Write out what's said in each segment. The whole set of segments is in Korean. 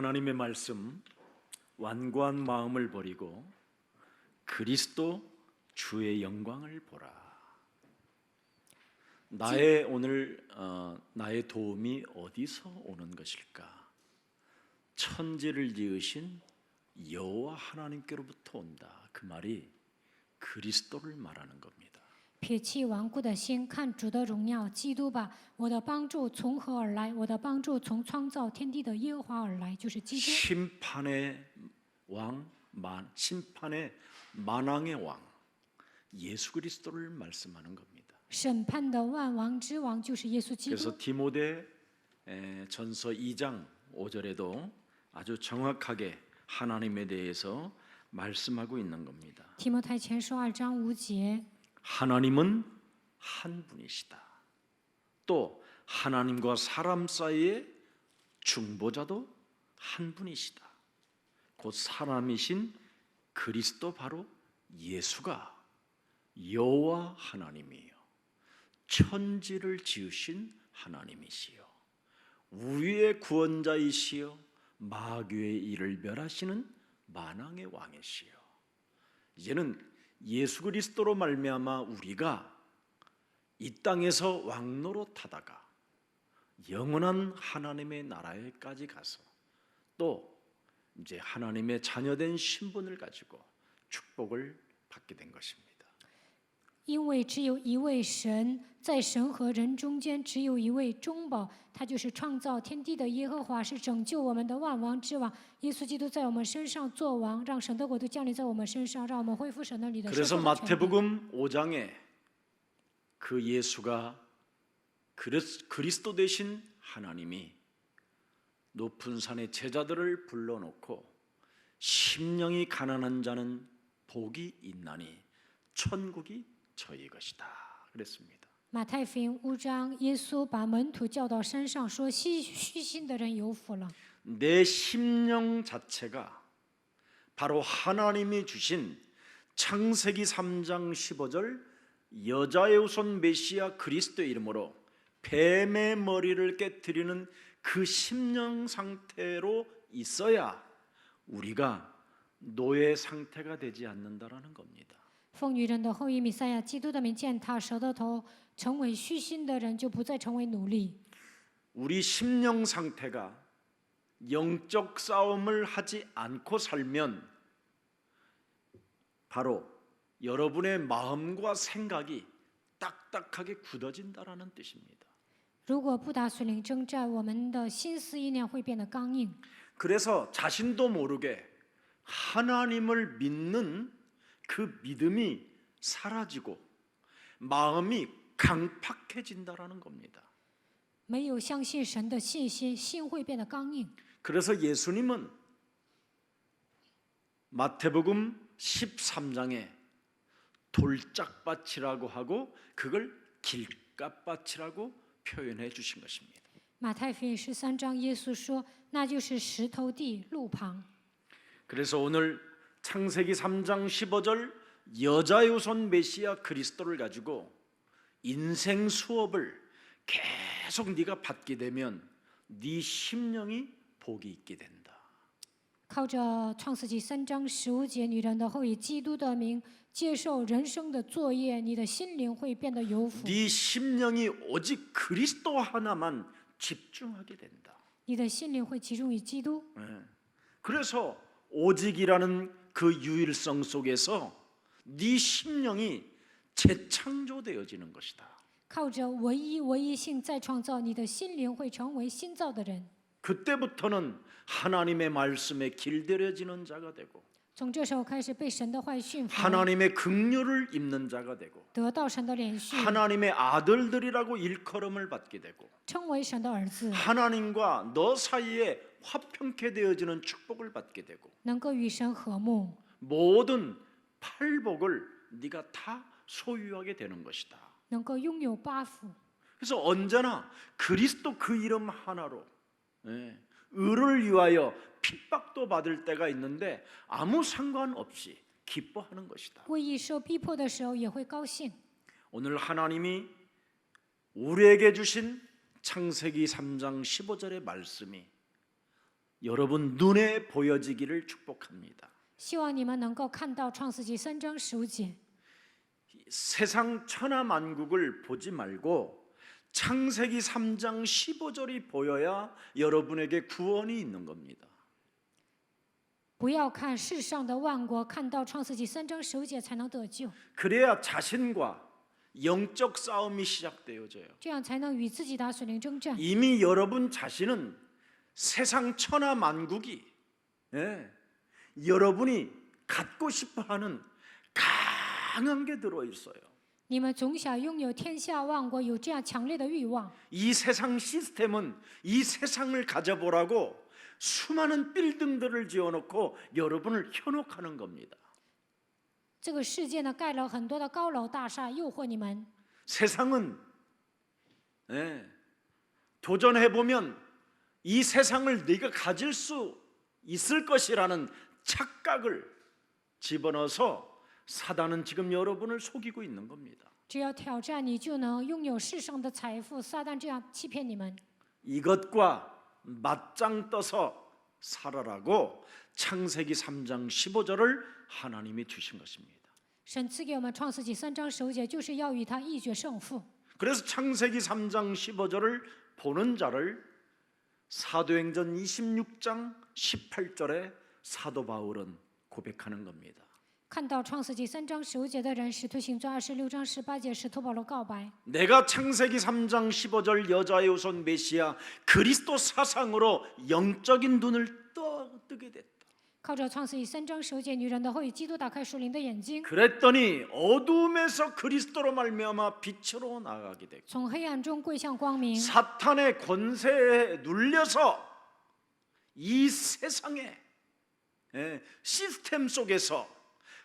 하나님의 말씀 완고한 마음을 버리고 그리스도 주의 영광을 보라. 나의 오늘 나의 도움이 어디서 오는 것일까? 천지를 지으신 여호와 하나님께로부터 온다. 그 말이 그리스도를 말하는 겁니다. 撇弃顽固的心，看主的荣耀，基督吧！我的帮助从何而来？我的帮助从创造天地的耶和华而来，就是基督。 심판의 왕, 심판의 만왕의 왕, 예수 그리스도를 말씀하는 겁니다. 审判的万王之王就是耶稣基督。 그래서 디모데 전서 2장 5절에도 아주 정확하게 하나님에 대해서 말씀하고 있는 겁니다. 提摩太前书2章5节， 하나님은 한 분이시다. 또 하나님과 사람 사이의 중보자도 한 분이시다. 곧 사람이신 그리스도 바로 예수가 여호와 하나님이요 천지를 지으신 하나님이시요 우리의 구원자이시요 마귀의 일을 멸하시는 만왕의 왕이시요. 이제는 예수 그리스도로 말미암아 우리가 이 땅에서 왕노릇하다가 영원한 하나님의 나라에까지 가서 또 이제 하나님의 자녀된 신분을 가지고 축복을 받게 된 것입니다. 因为只有一位神，在神和人中间只有一位中保，他就是创造天地的耶和华，是拯救我们的万王之王。耶稣基督在我们身上做王，让神的国度降临在我们身上，让我们恢复神那里的 그래서 生活的权柄。 마태복음 5장에 그 예수가 그리스도 되신 하나님이 높은 산에 제자들을 불러놓고 심령이 가난한 자는 복이 있나니 천국이 저희 것이다 그랬습니다. 马太福音5章，耶稣把门徒叫到山上，说：“虚心的人有福了。 내 심령 자체가 바로 하나님이 주신 창세기 3장 15절 여자의 후손 메시아 그리스도의 이름으로 뱀의 머리를 깨뜨리는 그 심령 상태로 있어야 우리가 노예 상태가 되지 않는다라는 겁니다. 奉女人的后裔弥赛亚基督的名践踏蛇的头，成为虚心的人，就不再成为奴隶。 우리 심령 상태가 영적 싸움을 하지 않고 살면 바로 여러분의 마음과 생각이 딱딱하게 굳어진다라는 뜻입니다. 如果不打属灵征战，我们的心思意念会变得刚硬。 그래서 자신도 모르게 하나님을 믿는 그 믿음이 사라지고 마음이 강팍해진다라는 겁니다. 没有相信神的信心，心会变得刚硬。 그래서 예수님은 마태복음 13장에 돌짝밭이라고 하고 그걸 길가밭이라고 표현해 주신 것입니다. 马太福音13章，耶稣说：“那就是石头地，路旁。” 그래서 오늘 창세기 3장 15절 여자의 후손 메시아 그리스도를 가지고 인생 수업을 계속 네가 받게 되면 네 심령이 복이 있게 된다. 靠着创世纪3章15节，女人的后裔基督的名，接受人生的作业，你的心灵会变得有福， 네 심령이 오직 그리스도 하나만 집중하게 된다. 你的心灵会集中于基督。 그래서 오직이라는 그 유일성 속에서 네 심령이 재창조되어지는 것이다. 靠着唯一性再创造，你的心灵会成为新造的人。 그때부터는 하나님의 말씀에 길들여지는 자가 되고 从这时候开始，被神的话语驯服， 하나님의 긍휼을 입는 자가 되고 得到神的连续， 하나님의 아들들이라고 일컬음을 받게 되고 称为神的儿子， 하나님과 너 사이에 화평케 되어지는 축복을 받게 되고 能够与神和睦， 모든 팔복을 네가 다 소유하게 되는 것이다. 能够拥有八福。 그래서 언제나 그리스도 그 이름 하나로 의를 위하여 핍박도 받을 때가 있는데 아무 상관없이 기뻐하는 것이다. 为义受逼迫的时候也会高兴。 오늘 하나님이 우리에게 주신 창세기 3장 15절의 말씀이 여러분 눈에 보여지기를 축복합니다. 希望你们能够看到创世纪3章15节。 세상 천하만국을 보지 말고 창세기 3장 15절이 보여야 여러분에게 구원이 있는 겁니다. 不要看世上的万国，看到创世纪3章15节才能得救， 그래야 자신과 영적 싸움이 시작되어져요. 这样才能与自己打属灵征战。 이미 여러분 자신은 세상 천하만국이 여러분이 갖고 싶어하는 강한 게 들어 있어요. 你们从小拥有天下万国，有这样强烈的欲望。 이 세상 시스템은 이 세상을 가져보라고 수많은 빌딩들을 지어놓고 여러분을 현혹하는 겁니다. 这个世界呢，盖了很多的高楼大厦，诱惑你们。 세상은 도전해보면 이 세상을 네가 가질 수 있을 것이라는 착각을 집어넣어서 사단은 지금 여러분을 속이고 있는 겁니다. 只要挑战你，就能拥有世上的财富。撒旦这样欺骗你们。 이것과 맞짱 떠서 살아라고 창세기 3장 15절을 하나님이 주신 것입니다. 神赐给我们创世纪3章15节，就是要与他一决胜负。 그래서 창세기 3장 15절을 보는 자를 사도행전 26장 18절에 사도 바울은 고백하는 겁니다. 看到创世纪3章15节的人，使徒行传26章18节，使徒保罗告白。 내가 창세기 3장 15절 여자의 후손 메시아 그리스도 사상으로 영적인 눈을 뜨게 됐다. 靠着创世纪3章15节，女人的后裔基督打开属灵的眼睛， 그랬더니 어둠에서 그리스도로 말미암아 빛으로 나가게 됐고 从黑暗中归向光明。 사탄의 권세에 눌려서 이 세상의 시스템 속에서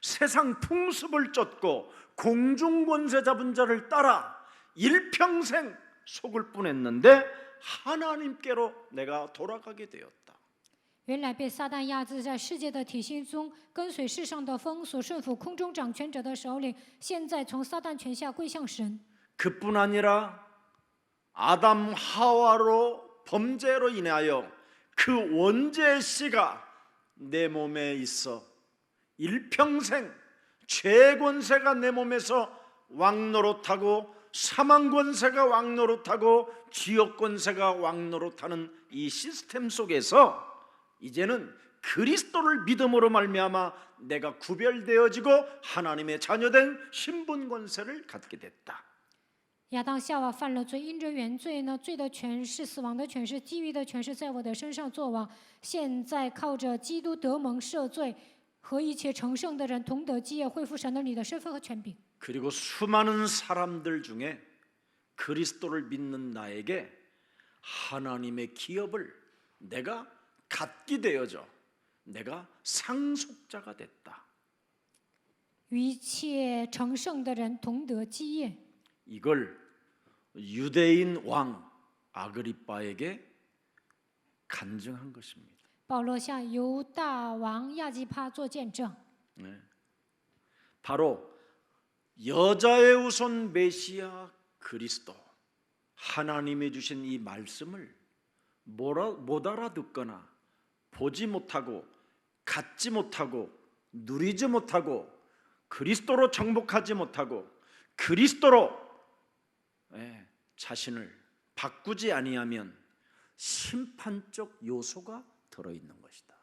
세상 풍습을 쫓고 공중 권세 잡은 자를 따라 일평생 속을 뻔했는데 하나님께로 내가 돌아가게 되었다. 原来被撒旦压制在世界的体系中，跟随世上的风俗，顺服空中掌权者的首领，现在从撒旦权下归向神。 그뿐 아니라 아담 하와로 범죄로 인하여 그 원죄의 씨가 내 몸에 있어 일평생 죄 권세가 내 몸에서 왕노릇하고 사망 권세가 왕노릇하고 지옥 권세가 왕노릇하는 이 시스템 속에서 이제는 그리스도를 믿음으로 말미암아 내가 구별되어지고 하나님의 자녀된 신분 권세를 갖게 됐다. 亚当夏娃犯了罪，因着原罪呢，罪的权势、死亡的权势、地狱的权势在我的身上作王。现在靠着基督得蒙赦罪，和一切成圣的人同得基业，恢复神的你的身份和权柄。 그리고 수많은 사람들 중에 그리스도를 믿는 나에게 하나님의 기업을 내가 갖게 되어져 내가 상속자가 됐다. 与一切成圣的人同得基业。 이걸 유대인 왕 아그리빠에게 간증한 것입니다. 保罗向犹大王亚基帕做见证。 바로 여자의 후손 메시아 그리스도 하나님이 주신 이 말씀을 못 알아듣거나 보지 못하고 갖지 못하고 누리지 못하고 그리스도로 정복하지 못하고 그리스도로 자신을 바꾸지 아니하면 심판적 요소가 들어있는 것이다.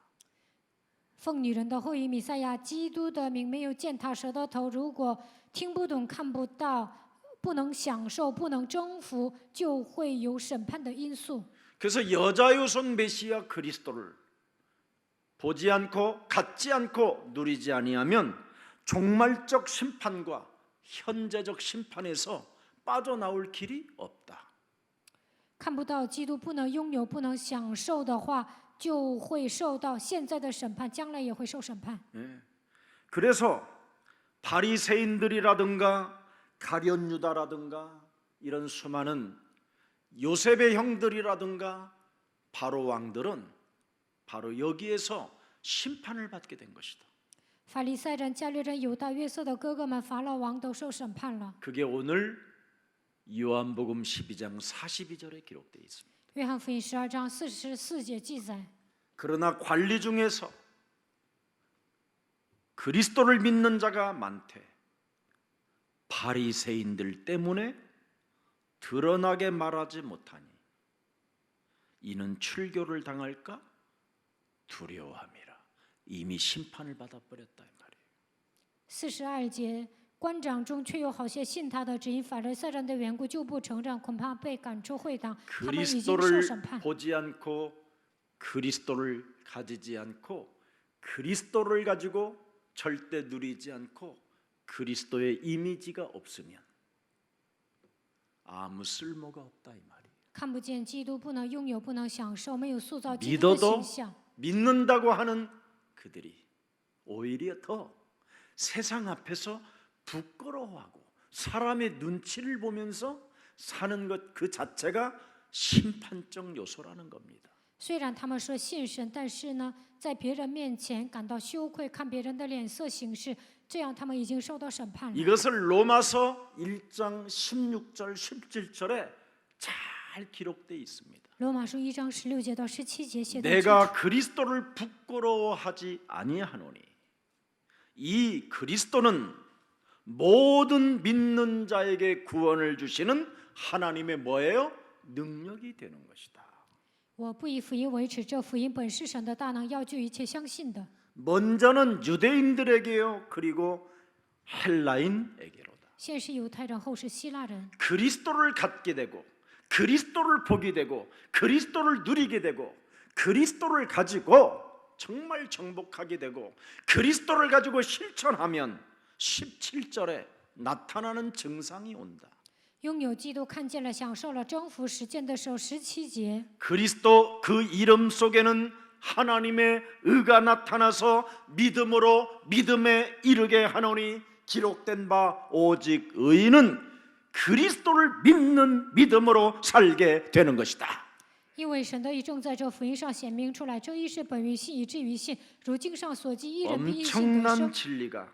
奉女人的后裔弥赛亚基督的名，没有践踏蛇的头。如果听不懂、看不到、不能享受、不能征服，就会有审判的因素。 그래서 여자의 후손 메시아 그리스도를 보지 않고 갖지 않고 누리지 아니하면 종말적 심판과 현재적 심판에서 빠져나올 길이 없다. 看不到基督，不能拥有、不能享受的话，就会受到现在的审判，将来也会受审判。 그래서 바리새인들이라든가 가룟 유다라든가 이런 수많은 요셉의 형들이라든가 바로 왕들은 바로 여기에서 심판을 받게 된 것이다. 法利赛人、加略人、犹大、约瑟的哥哥们，法老王都受审判了。 그게 오늘 요한복음 12장 42절에 기록되어 있습니다. 约翰福音12章44节记载。 그러나 관리 중에서 그리스도를 믿는 자가 많되 바리새인들 때문에 드러나게 말하지 못하니 이는 출교를 당할까 두려워함이라. 이미 심판을 받아버렸다 이 말이에요. 42节，官长中却有好些信他的，只因法利赛人的缘故，就不承认，恐怕被赶出会堂。他们已经受 그리스도를 审判。 보지 않고 그리스도를 가지지 않고 그리스도를 가지고 절대 누리지 않고 그리스도의 이미지가 없으면 아무 쓸모가 없다 이 말이에요. 看不见基督，不能拥有，不能享受，没有塑造基督的 믿어도 形象。 믿는다고 하는 그들이 오히려 더 세상 앞에서 부끄러워하고 사람의 눈치를 보면서 사는 것 그 자체가 심판적 요소라는 겁니다. 虽然他们说信神，但是呢，在别人面前感到羞愧，看别人的脸色行事，这样他们已经受到审判了。 이것을 로마서 1장 16절 17절에 잘 기록되어 있습니다. 罗马书1章16节到17节写的清楚。 내가 그리스도를 부끄러워하지 아니하노니 이 그리스도는 모든 믿는 자에게 구원을 주시는 하나님의 뭐예요? 능력이 되는 것이다. 我不以福音为耻，这福音本是神的大能，要救一切相信的。 먼저는 유대인들에게요, 그리고 헬라인에게로다. 先是犹太人，后是希腊人。 그리스도를 갖게 되고 그리스도를 보게 되고 그리스도를 누리게 되고 그리스도를 가지고 정말 정복하게 되고 그리스도를 가지고 실천하면 17절에 나타나는 증상이 온다. 拥有基督，看见了，享受了，征服实践的时候，17节。 그리스도 그 이름 속에는 하나님의 의가 나타나서 믿음으로 믿음에 이르게 하노니 기록된 바 오직 의인은 그리스도를 믿는 믿음으로 살게 되는 것이다. 因为神的义正在这福音上显明出来，这义是本于信，以至于信。如经上所记，义人必因信得 엄청난 生。 진리가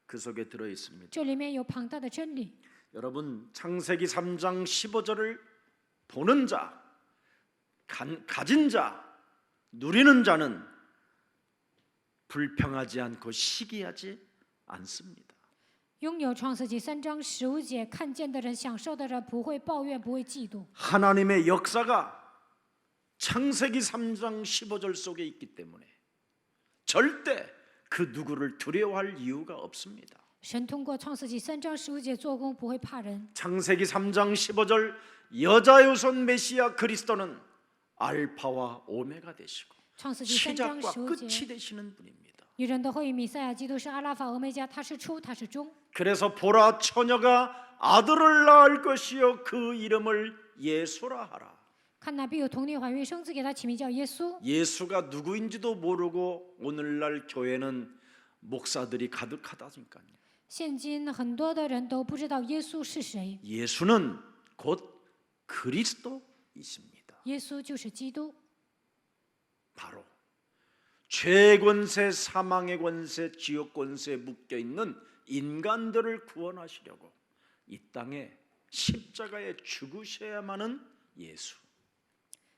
그 속에 들어 있습니다. 这里面有庞大的真理。 여러분 창세기 3장 15절을 보는 자, 가진 자, 누리는 자는 불평하지 않고 시기하지 않습니다. 拥有创世纪3章15节，看见的人、享受的人不会抱怨，不会嫉妒。 하나님의 역사가 창세기 3장 15절 속에 있기 때문에 절대 그 누구를 두려워할 이유가 없습니다. 神通过创世纪3章15节做工，不会怕人。 창세기 3장 15절 여자유손 메시아 그리스도는 알파와 오메가 되시고 创世纪3章 시작과 15 끝이 节， 되시는 분입니다. 女人的后裔弥赛亚基督是阿拉法、俄梅加，他是初，他是终。 그래서 보라 처녀가 아들을 낳을 것이요 그 이름을 예수라 하라. 看哪必有童女怀孕生子，给他起名叫耶稣。 예수가 누구인지도 모르고 오늘날 교회는 목사들이 가득하다니까요. 现今很多的人都不知道耶稣是谁， 예수는 곧 그리스도이십니다. 耶稣就是基督。 바로 죄의 권세, 사망의 권세, 지옥 권세에 묶여 있는 인간들을 구원하시려고 이 땅에 십자가에 죽으셔야만은 예수.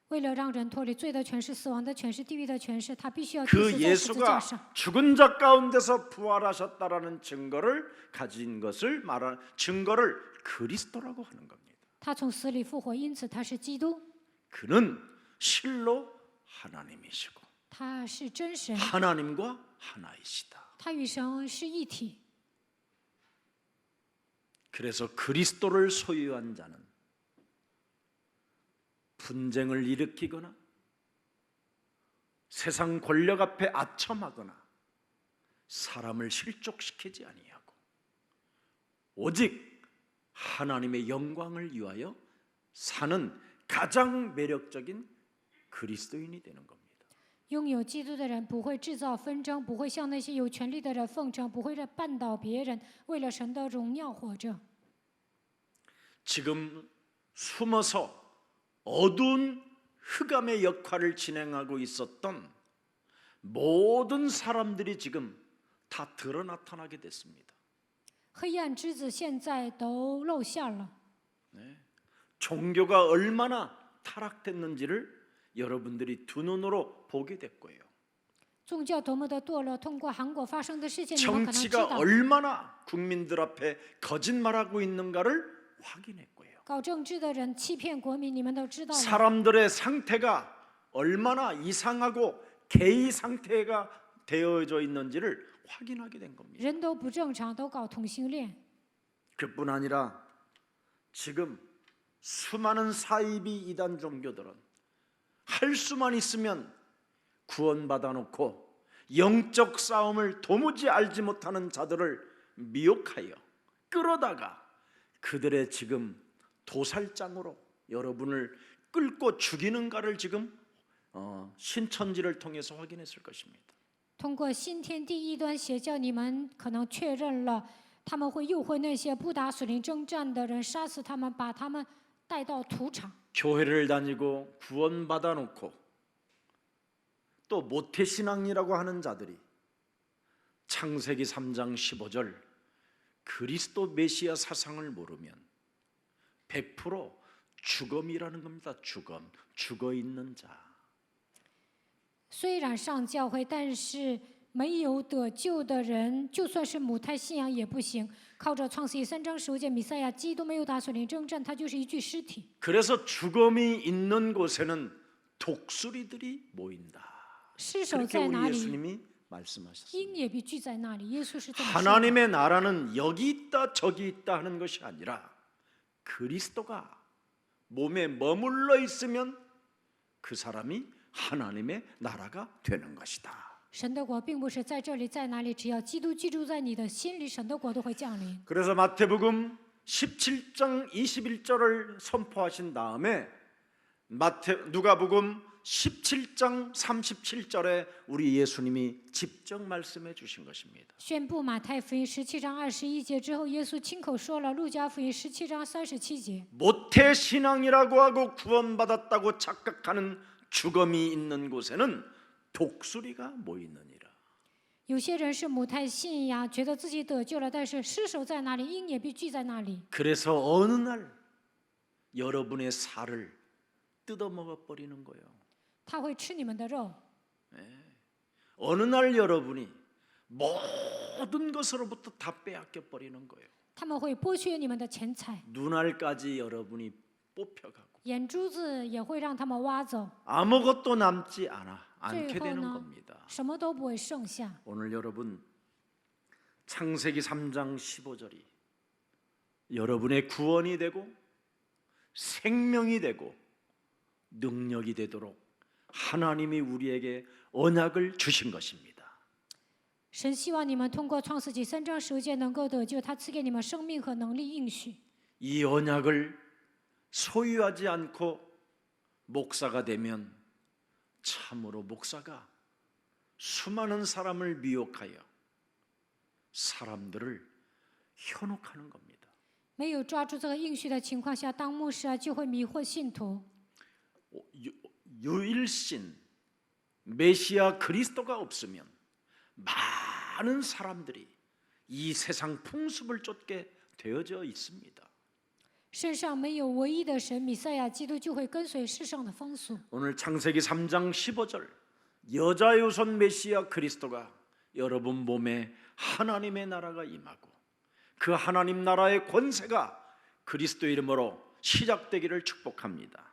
为了让人脱离罪的权势、死亡的权势、地狱的权势，他必须要替 그 死在十字架上。 예수가 죽은 자 가운데서 부활하셨다라는 증거를 가진 것을 말하는 증거를 그리스도라고 하는 겁니다. 他从死里复活，因此他是基督， 그는 실로 하나님이시고 他是真神， 하나님과 하나이시다. 他与神是一体。 그래서 그리스도를 소유한 자는 분쟁을 일으키거나 세상 권력 앞에 아첨하거나 사람을 실족시키지 아니하고 오직 하나님의 영광을 위하여 사는 가장 매력적인 그리스도인이 되는 겁니다. 拥有基督的人不会制造纷争，不会向那些有权力的人奉承，不会绊倒别人，为了神的荣耀活着。 지금 숨어서 어두운 흑암의 역할을 진행하고 있었던 모든 사람들이 지금 다 드러 나타나게 됐습니다. 黑暗之子现在都露馅了。 종교가 얼마나 타락됐는지를 여러분들이 두 눈으로 보게 됐고요. 宗教多么的堕落，通过韩国发生的事情，你们可能知 정치가 道。 얼마나 국민들 앞에 거짓말하고 있는 가를 확인했고요. 搞政治的人欺骗国民，你们都知道了。 사람들의 상태가 얼마나 이상하고 개의 상태가 되어져 있는지를 확인하게 된 겁니다. 人都不正常，都搞同性恋。 그뿐 아니라 지금 수많은 사이비 이단 종교들은 할 수만 있으면 구원받아 놓고 영적 싸움을 도무지 알지 못하는 자들을 미혹하여 끌어다가 그들의 지금 도살장으로 여러분을 끌고 죽이는가를 지금 신천지를 통해서 확인했을 것입니다. 通过新天地异端邪教，你们可能确认了，他们会诱惑那些不打属灵征战的人，杀死他们，把他们带到屠场。 교회를 다니고 구원받아 놓고 또 모태신앙이라고 하는 자들이 창세기 3장 15절 그리스도 메시아 사상을 모르면 100% 죽음이라는 겁니다. 죽어 있는 자. 虽然上教会，但是没有得救的人，就算是母胎信仰也不行。靠着创世记3章15节，弥赛亚基督没有打属灵征战，他就是一具尸体。 그래서 죽음이 있는 곳에는 독수리들이 모인다. 尸首 그렇게 在哪 우리 里， 예수님이 말씀하셨습니다. 鹰也必聚在那里。耶稣是这么说的。 하나님의 나라는 여기 있다 저기 있다 하는 것이 아니라 그리스도가 몸에 머물러 있으면 그 사람이 하나님의 나라가 되는 것이다. 神的国并不是在这里在哪里，只要基督居住在你的心里，神的国都会降临。 그래서 마태복음 17장 21절을 선포하신 다음에 누가복음 17장 37절에 우리 예수님이 직접 말씀해 주신 것입니다. 宣布马太福音17章21节之后，耶稣亲口说了路加福音17章37节。 모태 신앙이라고 하고 구원받았다고 착각하는 죽음이 있는 곳에는 독수리가 모이느니라. 有些人是母胎信仰，觉得自己得救了，但是尸首在哪里，鹰也必聚在那里。 그래서 어느 날 여러분의 살을 뜯어먹어 버리는 거예요. 他会吃你们的肉。 어느 날 여러분이 모든 것으로부터 다 빼앗겨 버리는 거예요. 他们会剥削你们的钱财， 눈알까지 여러분이 뽑혀가고 眼珠子也会让他们挖走， 아무것도 남지 않게 되는 最后呢， 겁니다. 什么都不会剩下。 오늘 여러분 창세기 3장 15절이 여러분의 구원이 되고 생명이 되고 능력이 되도록 하나님이 우리에게 언약을 주신 것입니다. 神希望你们通过创世纪3章15节能够得救，他赐给你们生命和能力应许。 이 언약을 소유하지 않고 목사가 되면 참으로 목사가 수많은 사람을 미혹하여 사람들을 현혹하는 겁니다. 没有抓住这个应许的情况下，当牧师啊，就会迷惑信徒。 유일신 메시아 그리스도가 없으면 많은 사람들이 이 세상 풍습을 쫓게 되어져 있습니다. 身上没有唯一的神弥赛亚基督，就会跟随世上的风俗。 오늘 창세기 3장 15절 여자의 우선 메시아 그리스도가 여러분 몸에 하나님의 나라가 임하고 그 하나님 나라의 권세가 그리스도 이름으로 시작되기를 축복합니다.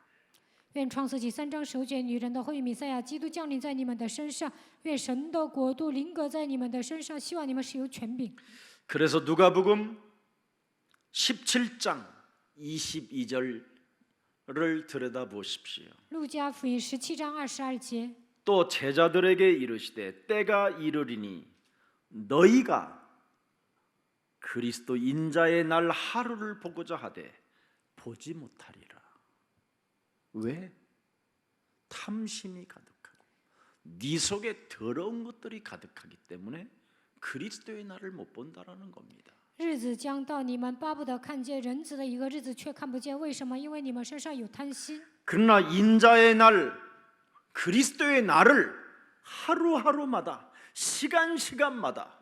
愿创世纪3章15节，女人的后裔弥赛亚基督降临在你们的身上。愿神的国度临格在你们的身上。希望你们使有权柄。 그래서 누가복음 17장 22절을 들여다 보십시오. 路加福音17章22节。 또 제자들에게 이르시되 때가 이르리니 너희가 그리스도 인자의 날 하루를 보고자 하되 보지 못하리라. 왜? 탐심이 가득하고 네 속에 더러운 것들이 가득하기 때문에 그리스도의 날을 못 본다라는 겁니다. 日子将到，你们巴不得看见人子的一个日子，却看不见。为什么？因为你们身上有贪心。 그러나 인자의 날, 그리스도의 날을 하루하루마다 시간마다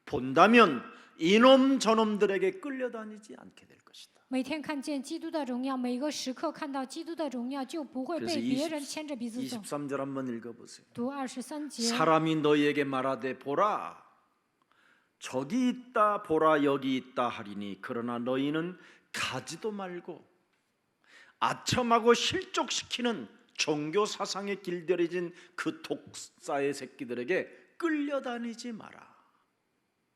본다면 이놈 저놈들에게 끌려다니지 않게 될 것이다. 每天看见基督的荣耀，每个时刻看到基督的荣耀，就不会 그래서 被别人牵着鼻子走。 23절 한번 읽어보세요. 读23节， 사람이 너희에게 말하되 보라 저기 있다 보라 여기 있다 하리니 그러나 너희는 가지도 말고 아첨하고 실족시키는 종교 사상에 길들여진 그 독사의 새끼들에게 끌려다니지 마라.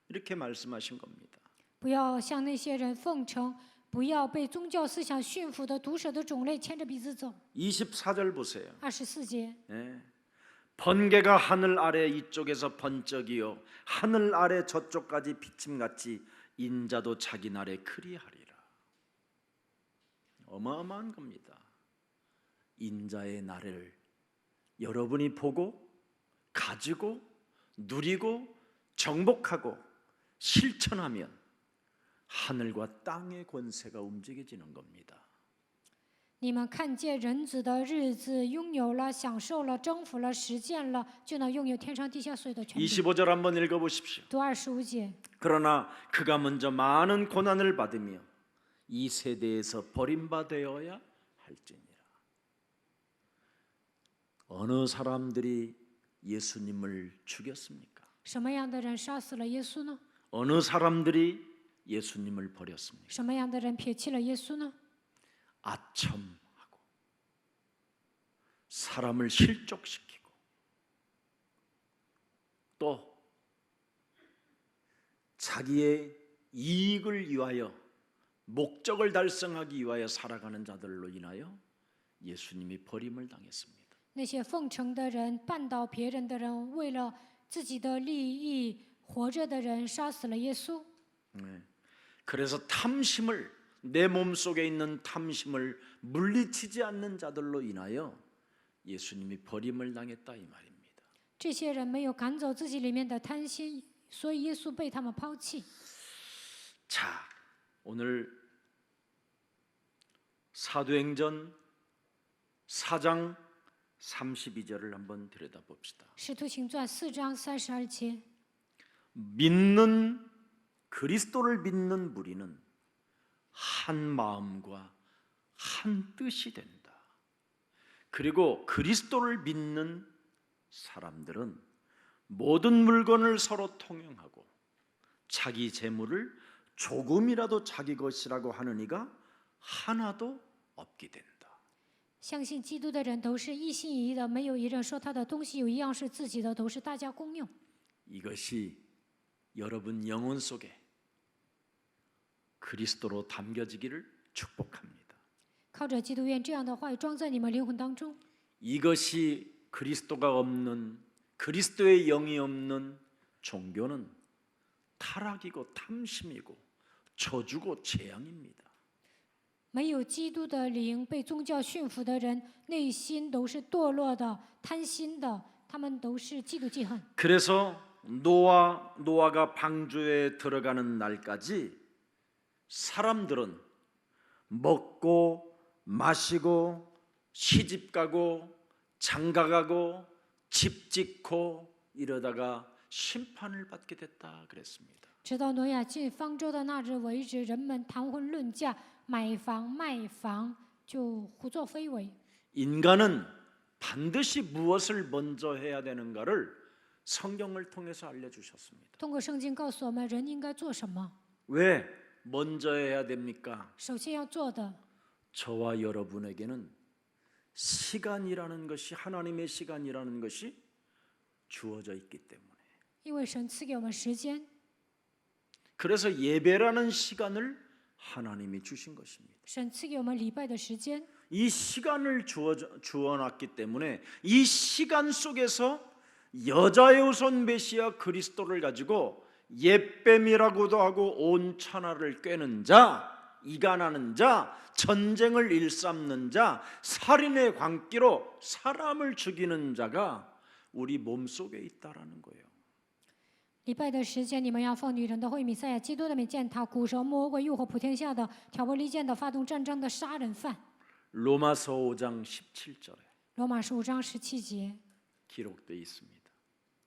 이렇게 말씀하신 겁니다. 不要向那些人奉承，不要被宗教思想驯服的毒蛇的种类牵着鼻子走。 24절 보세요. 24节， 예. 번개가 하늘 아래 이쪽에서 번쩍이요 하늘 아래 저쪽까지 비침같이 인자도 자기 날에 그리하리라. 어마어마한 겁니다. 인자의 날을 여러분이 보고 가지고 누리고 정복하고 실천하면 하늘과 땅의 권세가 움직여지는 겁니다. 你们看见人子的日子，拥有了、享受了、征服了、实践了，就能拥有天上地下所有的权柄。 25절 한번 읽어보십시오. 读25节， 그러나 그가 먼저 많은 고난을 받으며 이 세대에서 버림받아야 할지니라. 어느 사람들이 예수님을 죽였습니까? 什么样的人杀死了耶稣呢？ 어느 사람들이 예수님을 버렸습니까? 什么样的人撇弃了耶稣呢？ 아첨하고 사람을 실족시키고 또 자기의 이익을 위하여 목적을 달성하기 위하여 살아가는 자들로 인하여 예수님이 버림을 당했습니다. 那些奉承的人、绊倒别人的人，为了自己的利益活着的人，杀死了耶稣。 그래서 탐심을 내 몸속에 있는 탐심을 물리치지 않는 자들로 인하여 예수님이 버림을 당했다 이 말입니다. 这些人没有赶走自己里面的贪心，所以耶稣被他们抛弃。 자, 오늘 사도행전 4장 32절을 한번 들여다봅시다. 使徒行传4章32节， 믿는 그리스도를 믿는 무리는 한 마음과 한 뜻이 된다. 그리고 그리스도를 믿는 사람들은 모든 물건을 서로 통용하고 자기 재물을 조금이라도 자기 것이라고 하는 이가 하나도 없게 된다. 相信基督的人都是一心一意的，没有一人说他的东西有一样是自己的，都是大家公用。 이것이 여러분 영혼 속에 그리스도로 담겨지기를 축복합니다. 靠着基督愿这样的话语装在你们灵魂当中。 이것이 그리스도가 없는 그리스도의 영이 없는 종교는 타락이고 탐심이고 저주고 재앙입니다. 没有基督的灵，被宗教驯服的人，内心都是堕落的、贪心的，他们都是嫉妒记恨。 그래서 노아가 방주에 들어가는 날까지 사람들은 먹고 마시고 시집가고 장가가고 집 짓고 이러다가 심판을 받게 됐다 그랬습니다. 直到挪亚进方舟的那日为止，人们谈婚论嫁、买房卖房，就胡作非为。 인간은 반드시 무엇을 먼저 해야 되는가를 성경을 통해서 알려주셨습니다. 通过圣经告诉我们，人应该做什么。 왜 먼저 해야 됩니까? 首先要做的， 저와 여러분에게는 시간이라는 것이 하나님의 시간이라는 것이 주어져 있기 때문에 因为神赐给我们时间， 그래서 예배라는 시간을 하나님이 주신 것입니다. 神赐给我们礼拜的时间。 이 시간을 주어놨기 때문에 이 시간 속에서 여자의 우선 메시아 그리스도를 가지고 옛뱀이라고도 하고 온 천하를 꿰는 자, 이간하는 자, 전쟁을 일삼는 자, 살인의 광기로 사람을 죽이는 자가 우리 몸속에 있다라는 거예요. 礼拜的时间，你们要奉女人的会米赛亚基督的名践踏古蛇魔鬼诱惑普天下的挑拨离间的发动战争的杀人犯。 로마서 5장 17절에 罗马书5章17节 기록되어 있습니다.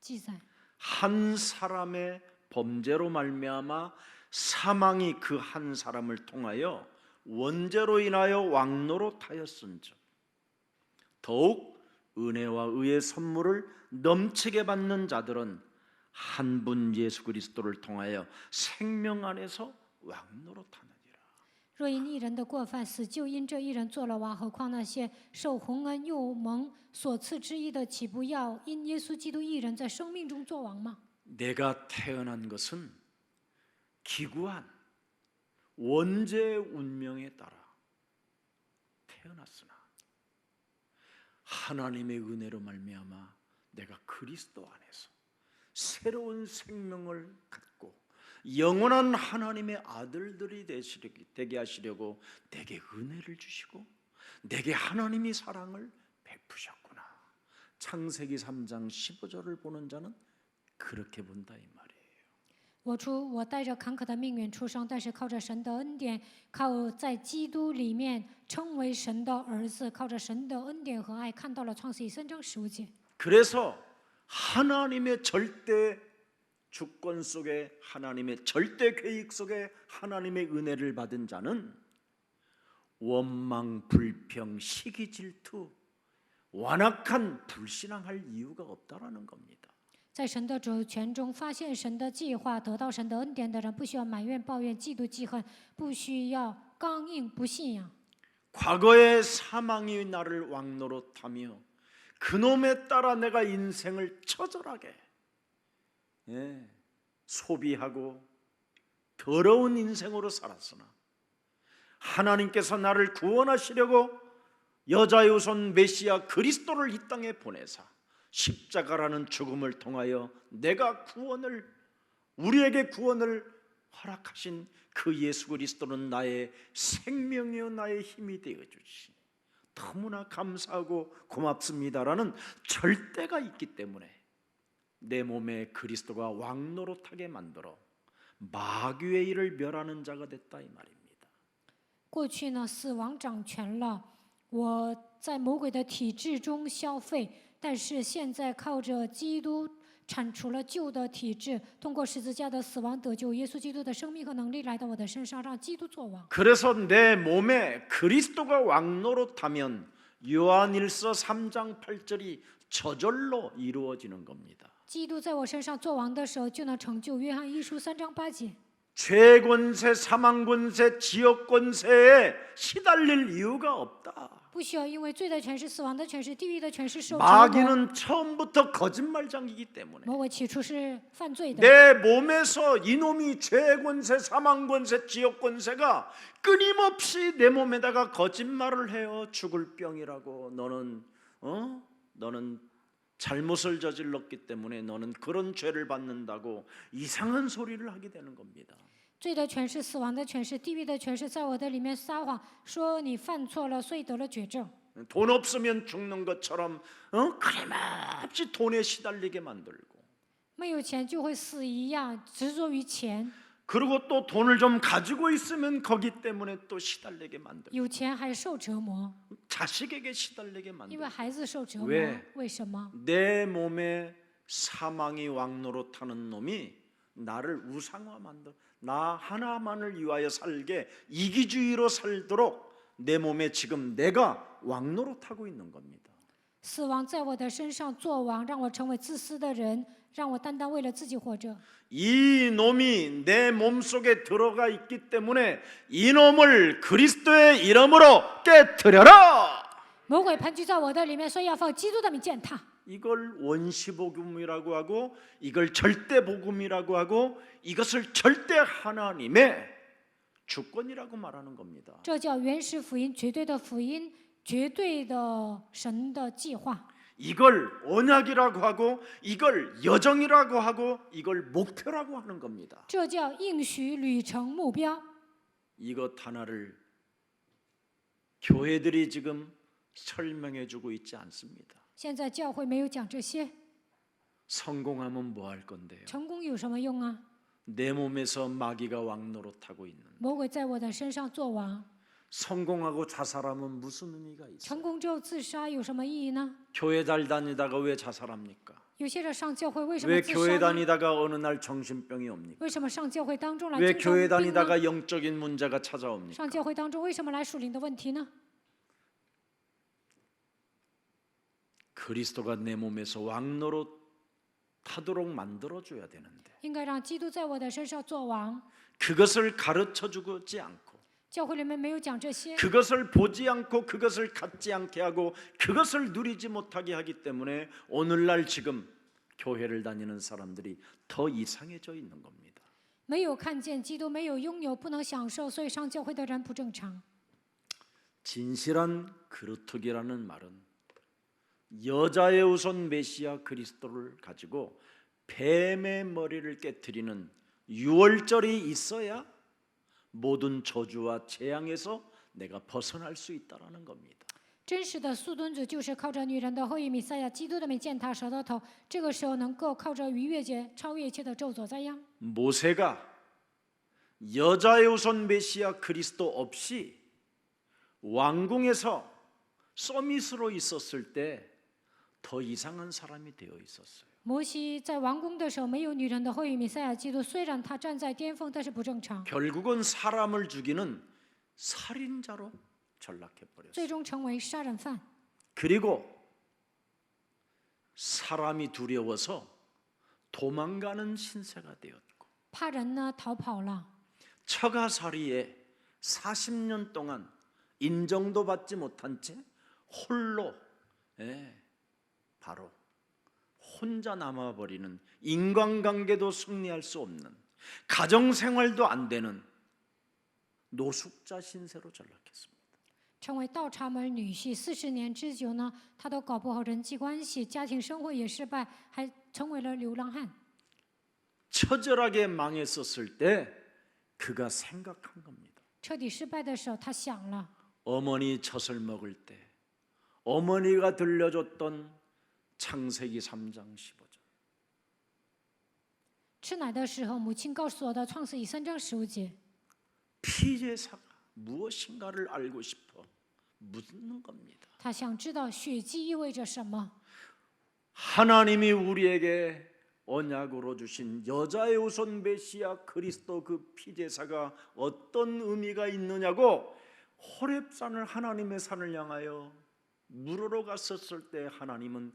记载， 한 사람의 범죄로 말미암아 사망이 그 한 사람을 통하여 원죄로 인하여 왕노릇하였은즉 더욱 은혜와 의의 선물을 넘치게 받는 자들은 한 분 예수 그리스도를 통하여 생명 안에서 왕노릇하느니라. 若因一人的过犯死，就因这一人做了王，何况那些受洪恩又蒙所赐之义的，岂不要因耶稣基督一人在生命中做王吗？ 내가 태어난 것은 기구한 원죄의 운명에 따라 태어났으나 하나님의 은혜로 말미암아 내가 그리스도 안에서 새로운 생명을 갖고 영원한 하나님의 아들들이 되게 하시려고 내게 은혜를 주시고 내게 하나님이 사랑을 베푸셨구나. 창세기 3장 15절을 보는 자는 그렇게 본다 이 말이에요. 我带着坎坷的命运出生，但是靠着神的恩典，靠在基督里面称为神的儿子，靠着神的恩典和爱，看到了创世记3章15节。 그래서 하나님의 절대 주권 속에 하나님의 절대 계획 속에 하나님의 은혜를 받은 자는 원망, 불평, 시기, 질투, 완악한 불신앙할 이유가 없다라는 겁니다. 在神的主权中发现神的计划，得到神的恩典的人，不需要埋怨、抱怨、嫉妒、记恨，不需要刚硬不信仰。 과거의 사망이 나를 왕노릇하며 그놈에 따라 내가 인생을 처절하게 소비하고 더러운 인생으로 살았으나 하나님께서 나를 구원하시려고 여자의 후손 메시아 그리스도를 이 땅에 보내사 십자가라는 죽음을 통하여 우리에게 구원을 허락하신 그 예수 그리스도는 나의 생명이요 나의 힘이 되어 주시니 너무나 감사하고 고맙습니다라는 절대가 있기 때문에 내 몸에 그리스도가 왕노릇하게 만들어 마귀의 일을 멸하는 자가 됐다 이 말입니다. 过去呢，死亡掌权了，我在魔鬼的体制中消费，但是现在靠着基督铲除了旧的体制，通过十字架的死亡得救，耶稣基督的生命和能力来到我的身上，让基督做王。 그래서 내 몸에 그리스도가 왕노릇하면 요한일서 3장 8절이 저절로 이루어지는 겁니다. 基督在我身上做王的时候，就能成就约翰一书3章8节。 죄권세, 사망권세, 지역권세에 시달릴 이유가 없다. 不需要因为罪的权势、死亡的权势、地狱的权势受折磨。 마귀는 처음부터 거짓말장이기 때문에 魔鬼起初是犯罪的， 내 몸에서 이놈이 죄권세, 사망권세, 지역권세가 끊임없이 내 몸에다가 거짓말을 해요. 죽을 병이라고 너는 잘못을 저질렀기 때문에 너는 그런 죄를 받는다고 이상한 소리를 하게 되는 겁니다. 罪的权势、死亡的权势、地狱的权势，在我的里面撒谎，说你犯错了，所以得了绝症。 돈 없으면 죽는 것처럼 끊임없이 돈에 시달리게 만들고 没有钱就会死一样，执着于钱； 그리고 또 돈을 좀 가지고 있으면 거기 때문에 또 시달리게 만들고 有钱还受折磨， 자식에게 시달리게 因 만들고 为孩子受折磨。 왜 为什么？ 내 몸에 사망이 왕노릇하는 놈이 나를 우상화 만들어 나 하나만을 위하여 살게 이기주의로 살도록 내 몸에 지금 내가 왕노릇하고 있는 겁니다. 死亡在我的身上做王，让我成为自私的人，让我单单为了自己活着。 이 놈이 내 몸속에 들어가 있기 때문에 이 놈을 그리스도의 이름으로 깨트려라. 魔鬼盘踞在我的里面，所以要放基督的名践踏。 이걸 원시복음이라고 하고 이걸 절대복음이라고 하고 이것을 절대 하나님의 주권이라고 말하는 겁니다. 这叫原始福音，绝对的福音，绝对的神的计划。 이걸 언약이라고 하고 이걸 여정이라고 하고 이걸 목표라고 하는 겁니다. 这叫应许旅程目标。 이것 하나를 교회들이 지금 설명해주고 있지 않습니다. 现在教会没有讲这些， 성공하면 뭐 할 건데요? 成功有什么用啊？ 내 몸에서 마귀가 왕노릇하고 있는 魔鬼在我的身上做王， 성공하고 자살하면 무슨 의미가 있어요? 成功之后自杀有什么意义呢？ 교회 잘 다니다가 왜 자살합니까? 有些人上教会为什么 왜 自 교회 杀呢？ 다니다가 어느 날 정신병이 옵니까? 为什么上教会当中来 왜 精 교회 神病呢？ 다니다가 영적인 문제가 찾아옵니까? 上教会当中为什么来属灵的问题呢？ 그리스도가 내 몸에서 왕노릇 하도록 만들어줘야 되는데 应该让基督在我的身上做王。 그것을 가르쳐주지 않고 教会里面没有讲这些， 그것을 보지 않고 그것을 갖지 않게 하고 그것을 누리지 못하게 하기 때문에 오늘날 지금 교회를 다니는 사람들이 더 이상해져 있는 겁니다. 没有看见基督，没有拥有，不能享受，所以上教会的人不正常。 진실한 그루터기라는 말은 여자의 우선 메시아 그리스도를 가지고 뱀의 머리를 깨트리는 유월절이 있어야 모든 저주와 재앙에서 내가 벗어날 수 있다라는 겁니다. 真实的素墩子就是靠着女人的后裔弥赛亚基督的名践踏蛇的头，这个时候能够靠着逾越节超越一切的咒诅灾殃。 모세가 여자의 우선 메시아 그리스도 없이 왕궁에서 서밋으로 있었을 때 더 이상한 사람이 되어 있었어요. 摩西在王宫的时候没有女人的后裔弥赛亚基督，虽然他站在巅峰，但是不正常， 결국은 사람을 죽이는 살인자로 전락해 버렸어요. 最终成为杀人犯。 그리고 사람이 두려워서 도망가는 신세가 되었고 怕人呢逃跑了， 처가살이에 40년 동안 인정도 받지 못한 채 홀로 바로 혼자 남아버리는 인간관계도 승리할 수 없는 가정생활도 안 되는 노숙자 신세로 전락했습니다. 成为倒插门女婿，40年之久呢，他都搞不好人际关系，家庭生活也失败，还成为了流浪汉。 처절하게 망했었을 때 그가 생각한 겁니다. 彻底失败的时候，他想了， 어머니 젖을 먹을 때 어머니가 들려줬던 창세기 3장 15절 吃奶的时候，母亲告诉我的创世记3章15节， 피제사가 무엇인가를 알고 싶어 묻는 겁니다. 他想知道血祭意味着什么。 하나님이 우리에게 언약으로 주신 여자의 우선 메시아 그리스도 그 피제사가 어떤 의미가 있느냐고 호렙산을 하나님의 산을 향하여 물으러 갔었을 때 하나님은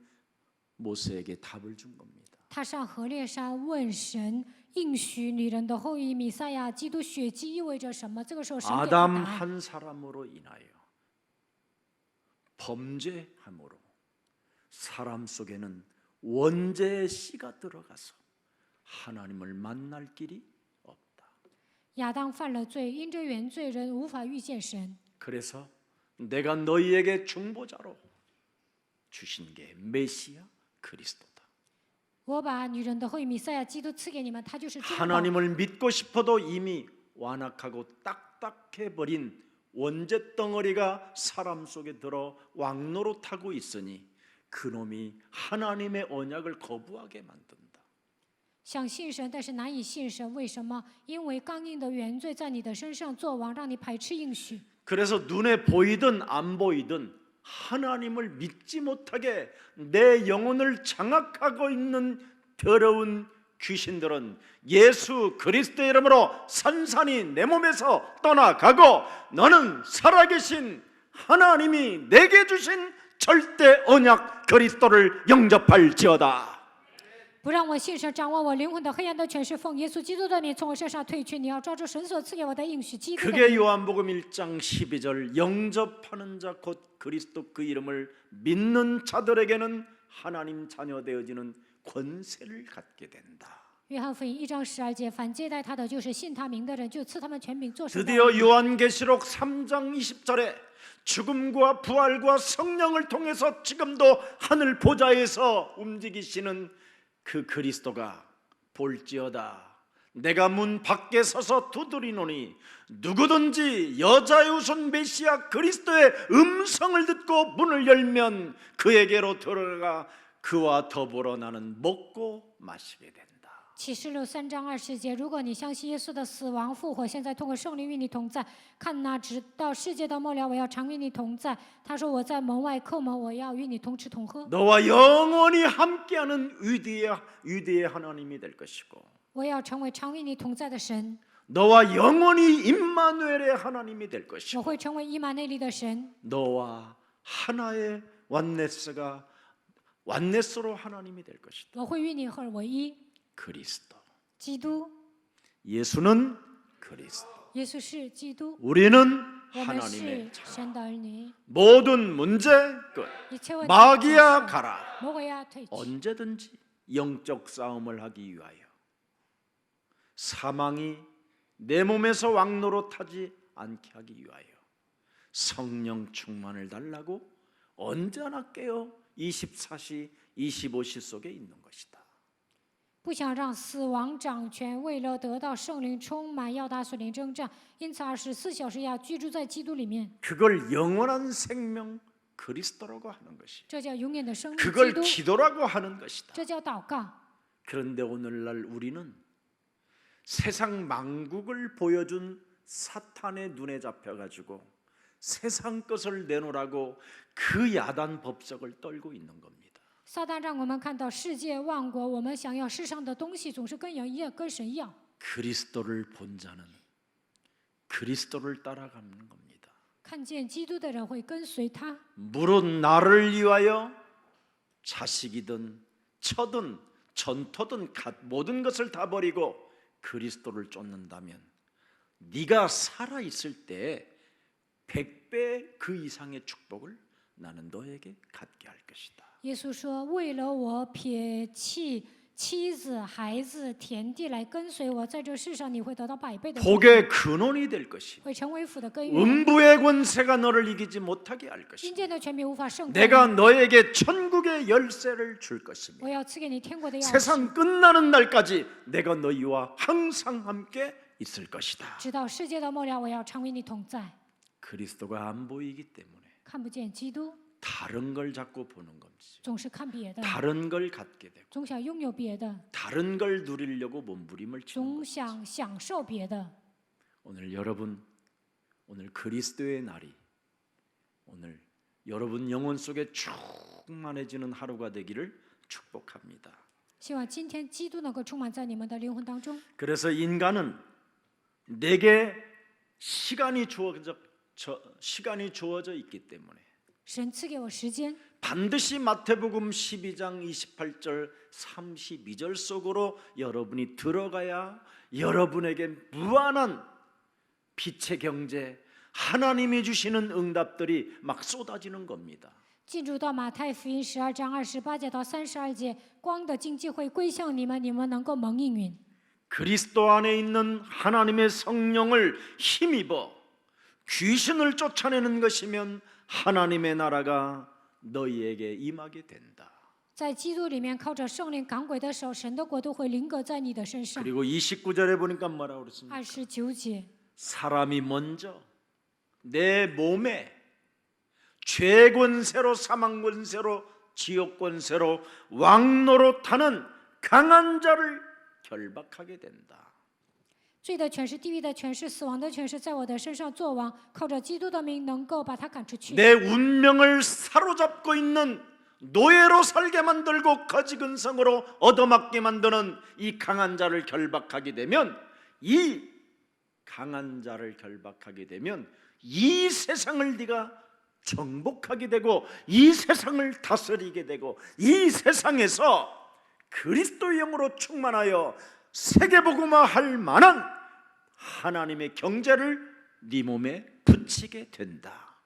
모세에게 답을 준 겁니다. 他上何烈山问神，应许女人的后裔弥赛亚基督血祭意味着什么？这个时候神给他 아담 答案。 한 사람으로 인하여 범죄함으로 사람 속에는 원죄의 씨가 들어가서 하나님을 만날 길이 없다. 亚当犯了罪，因着原罪，人无法遇见神。 그래서 내가 너희에게 중보자로 주신 게 메시아 그리스도다. 我把女人的后裔弥赛亚基督赐给你们，他就是中保。 하나님을 믿고 싶어도 이미 완악하고 딱딱해 버린 원죄 덩어리가 사람 속에 들어 왕노릇하고 있으니 그놈이 하나님의 언약을 거부하게 만든다. 想信神，但是难以信神，为什么？因为刚硬的原罪在你的身上作王，让你排斥应许。 그래서 눈에 보이든 안 보이든 하나님을 믿지 못하게 내 영혼을 장악하고 있는 더러운 귀신들은 예수 그리스도의 이름으로 산산이 내 몸에서 떠나가고 너는 살아계신 하나님이 내게 주신 절대 언약 그리스도를 영접할지어다. 不让我信神，掌握我灵魂的黑暗的权势，奉耶稣基督的名从我身上退去。你要抓住神所赐给我的应许，基督的 그게 名。 요한복음 1장 12절 영접하는 자 곧 그리스도 그 이름을 믿는 자들에게는 하나님 자녀 되어지는 권세를 갖게 된다. 约翰福音1章12节，凡接待他的，就是信他名的人，就赐他们权柄做神的儿 드디어 女。 요한계시록 3장 20절에 죽음과 부활과 성령을 통해서 지금도 하늘 보좌에서 움직이시는 그 그리스도가 볼지어다. 내가 문 밖에 서서 두드리노니 누구든지 여자의 우선 메시아 그리스도의 음성을 듣고 문을 열면 그에게로 들어가 그와 더불어 나는 먹고 마시게 된다. 启示录3章20节，如果你相信耶稣的死亡复活，现在通过圣灵与你同在，看哪，直到世界的末了，我要常与你同在。他说我在门外叩门，我要与你同吃同喝。 너와 영원히 함께하는 위대의 하나님이 될 것이고 我要成为常与你同在的神， 너와 영원히 임마누엘의 하나님이 될 것이고 我会成为以马内利的神， 너와 하나의 완네스로 하나님이 될 것이다. 我会与你合而为一。 그리스도. 基督， 예수는 그리스도. 耶稣是基督， 우리는 我们 하나님의 是 자녀. 神的儿女。 모든 문제 끝. 一切问题 마귀야 结束 가라. 魔鬼要退去。 언제든지 영적 싸움을 하기 위하여 사망이 내 몸에서 왕노릇하지 않게 하기 위하여 성령 충만을 달라고 언제나 깨어 24시 25시 속에 있는 것이다. 不想让死亡掌权，为了得到圣灵充满，要打属灵征战，因此24小时要居住在基督里面。 그걸 영원한 생명 그리스도라고 하는 것이. 这叫永远的生命基 그걸 督， 기도라고 하는 것이다. 这叫祷告。 그런데 오늘날 우리는 세상 만국을 보여준 사탄의 눈에 잡혀가지고 세상 것을 내놓으라고 그 야단 법석을 떨고 있는 겁니다. 撒旦让我们看到世界万国，我们想要世上的东西，总是跟人一样，跟神一样。 그리스도를 본 자는 그리스도를 따라가는 겁니다. 看见基督的人会跟随他， 무릇 나를 위하여 자식이든 처든 전토든 모든 것을 다 버리고 그리스도를 쫓는다면 네가 살아 있을 때 100배 그 이상의 축복을 나는 너에게 갖게 할 것이다. 耶稣说：“为了我撇弃妻子、孩子、田地来跟随我，在这世上你会得到100倍的祝福， 복의 근원이 될 것이 会成为福的根源。 음부의 권세가 너를 이기지 못하게 할 阴 것이다. 间的权柄无法胜过 내가 你， 너에게 천국의 열쇠를 줄 것이며 我要赐给你天国的钥匙， 세상 끝나는 날까지 내가 너희와 항상 함께 있을 것이다. 直到世界的末了，我要常与你同在。 그리스도가 안 보이기 때문에 看不见基督， 다른 걸 자꾸 보는 거지. 总是看别的， 다른 걸 갖게 되고 总想拥有别的， 다른 걸 누리려고 몸부림을 치는 总 거지. 想享受别的。 오늘 여러분, 오늘 그리스도의 날이 오늘 여러분 영혼 속에 충만해지는 하루가 되기를 축복합니다. 希望今天基督能够充满在你们的灵魂当中。 그래서 인간은 내게 시간이 주어져 있기 때문에 神赐给我时间， 반드시 마태복음 12장 28절 32절 속으로 여러분이 들어가야 여러분에게 무한한 빛의 경제, 하나님이 주시는 응답들이 막 쏟아지는 겁니다. 进入到马太福音12章28节到32节，光的经济会归向你们，你们能够蒙应允。 그리스도 안에 있는 하나님의 성령을 힘입어 귀신을 쫓아내는 것이면 하나님의 나라가 너희에게 임하게 된다. 在基督里面靠着圣灵赶鬼的手，神的国度会临格在你的身上。 그리고 29절에 보니까 뭐라고 그랬습니까? 29节， 사람이 먼저 내 몸에 죄 권세로 사망 권세로 지옥 권세로 왕노릇하는 강한 자를 결박하게 된다. 罪的权势、地狱的权势、死亡的权势，在我的身上作王，靠着基督的名，能够把他赶出去。 내 운명을 사로잡고 있는 노예로 살게 만들고 거지 근성으로 얻어맞게 만드는 이 강한 자를 결박하게 되면 이 강한 자를 결박하게 되면 이 세상을 네가 정복하게 되고 이 세상을 다스리게 되고 이 세상에서 그리스도의 영으로 충만하여 세계복음화할 만한 하나님의 경제를 네 몸에 붙이게 된다.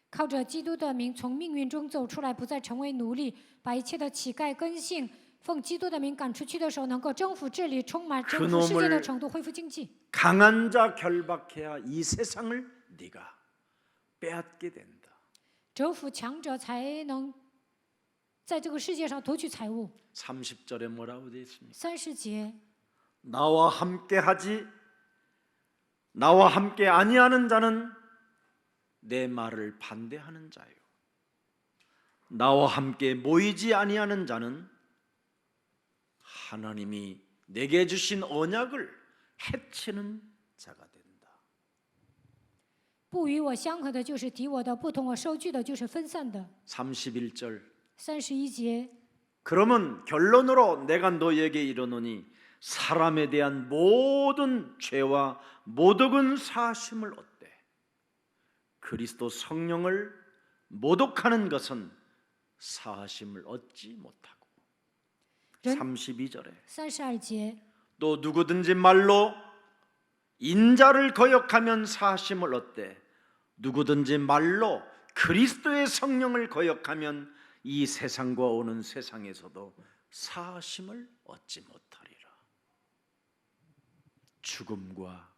靠着基督的名，从命运中走出来，不再成为奴隶，把一切的乞丐、根性，奉基督的名赶出去的时候，能够征服治理，充满征服世界的程度，恢复经济。 강한 자 결박해야 이 세상을 네가 빼앗게 된다. 征服强者才能在这个世界上夺取财物。 30절에 뭐라고 되어 있습니까? 30节， 나와 함께 아니하는 자는 내 말을 반대하는 자요. 나와 함께 모이지 아니하는 자는 하나님이 내게 주신 언약을 해치는 자가 된다. 不与我相合的，就是敌我的；不同我收据的，就是分散的。 31절 31节， 그러면 결론으로 내가 너희에게 이르노니 사람에 대한 모든 죄와 모독은 사하심을 얻되 그리스도 성령을 모독하는 것은 사하심을 얻지 못하고. 32절에 32节， 또 누구든지 말로 인자를 거역하면 사하심을 얻되 누구든지 말로 그리스도의 성령을 거역하면 이 세상과 오는 세상에서도 사하심을 얻지 못하리라. 죽음과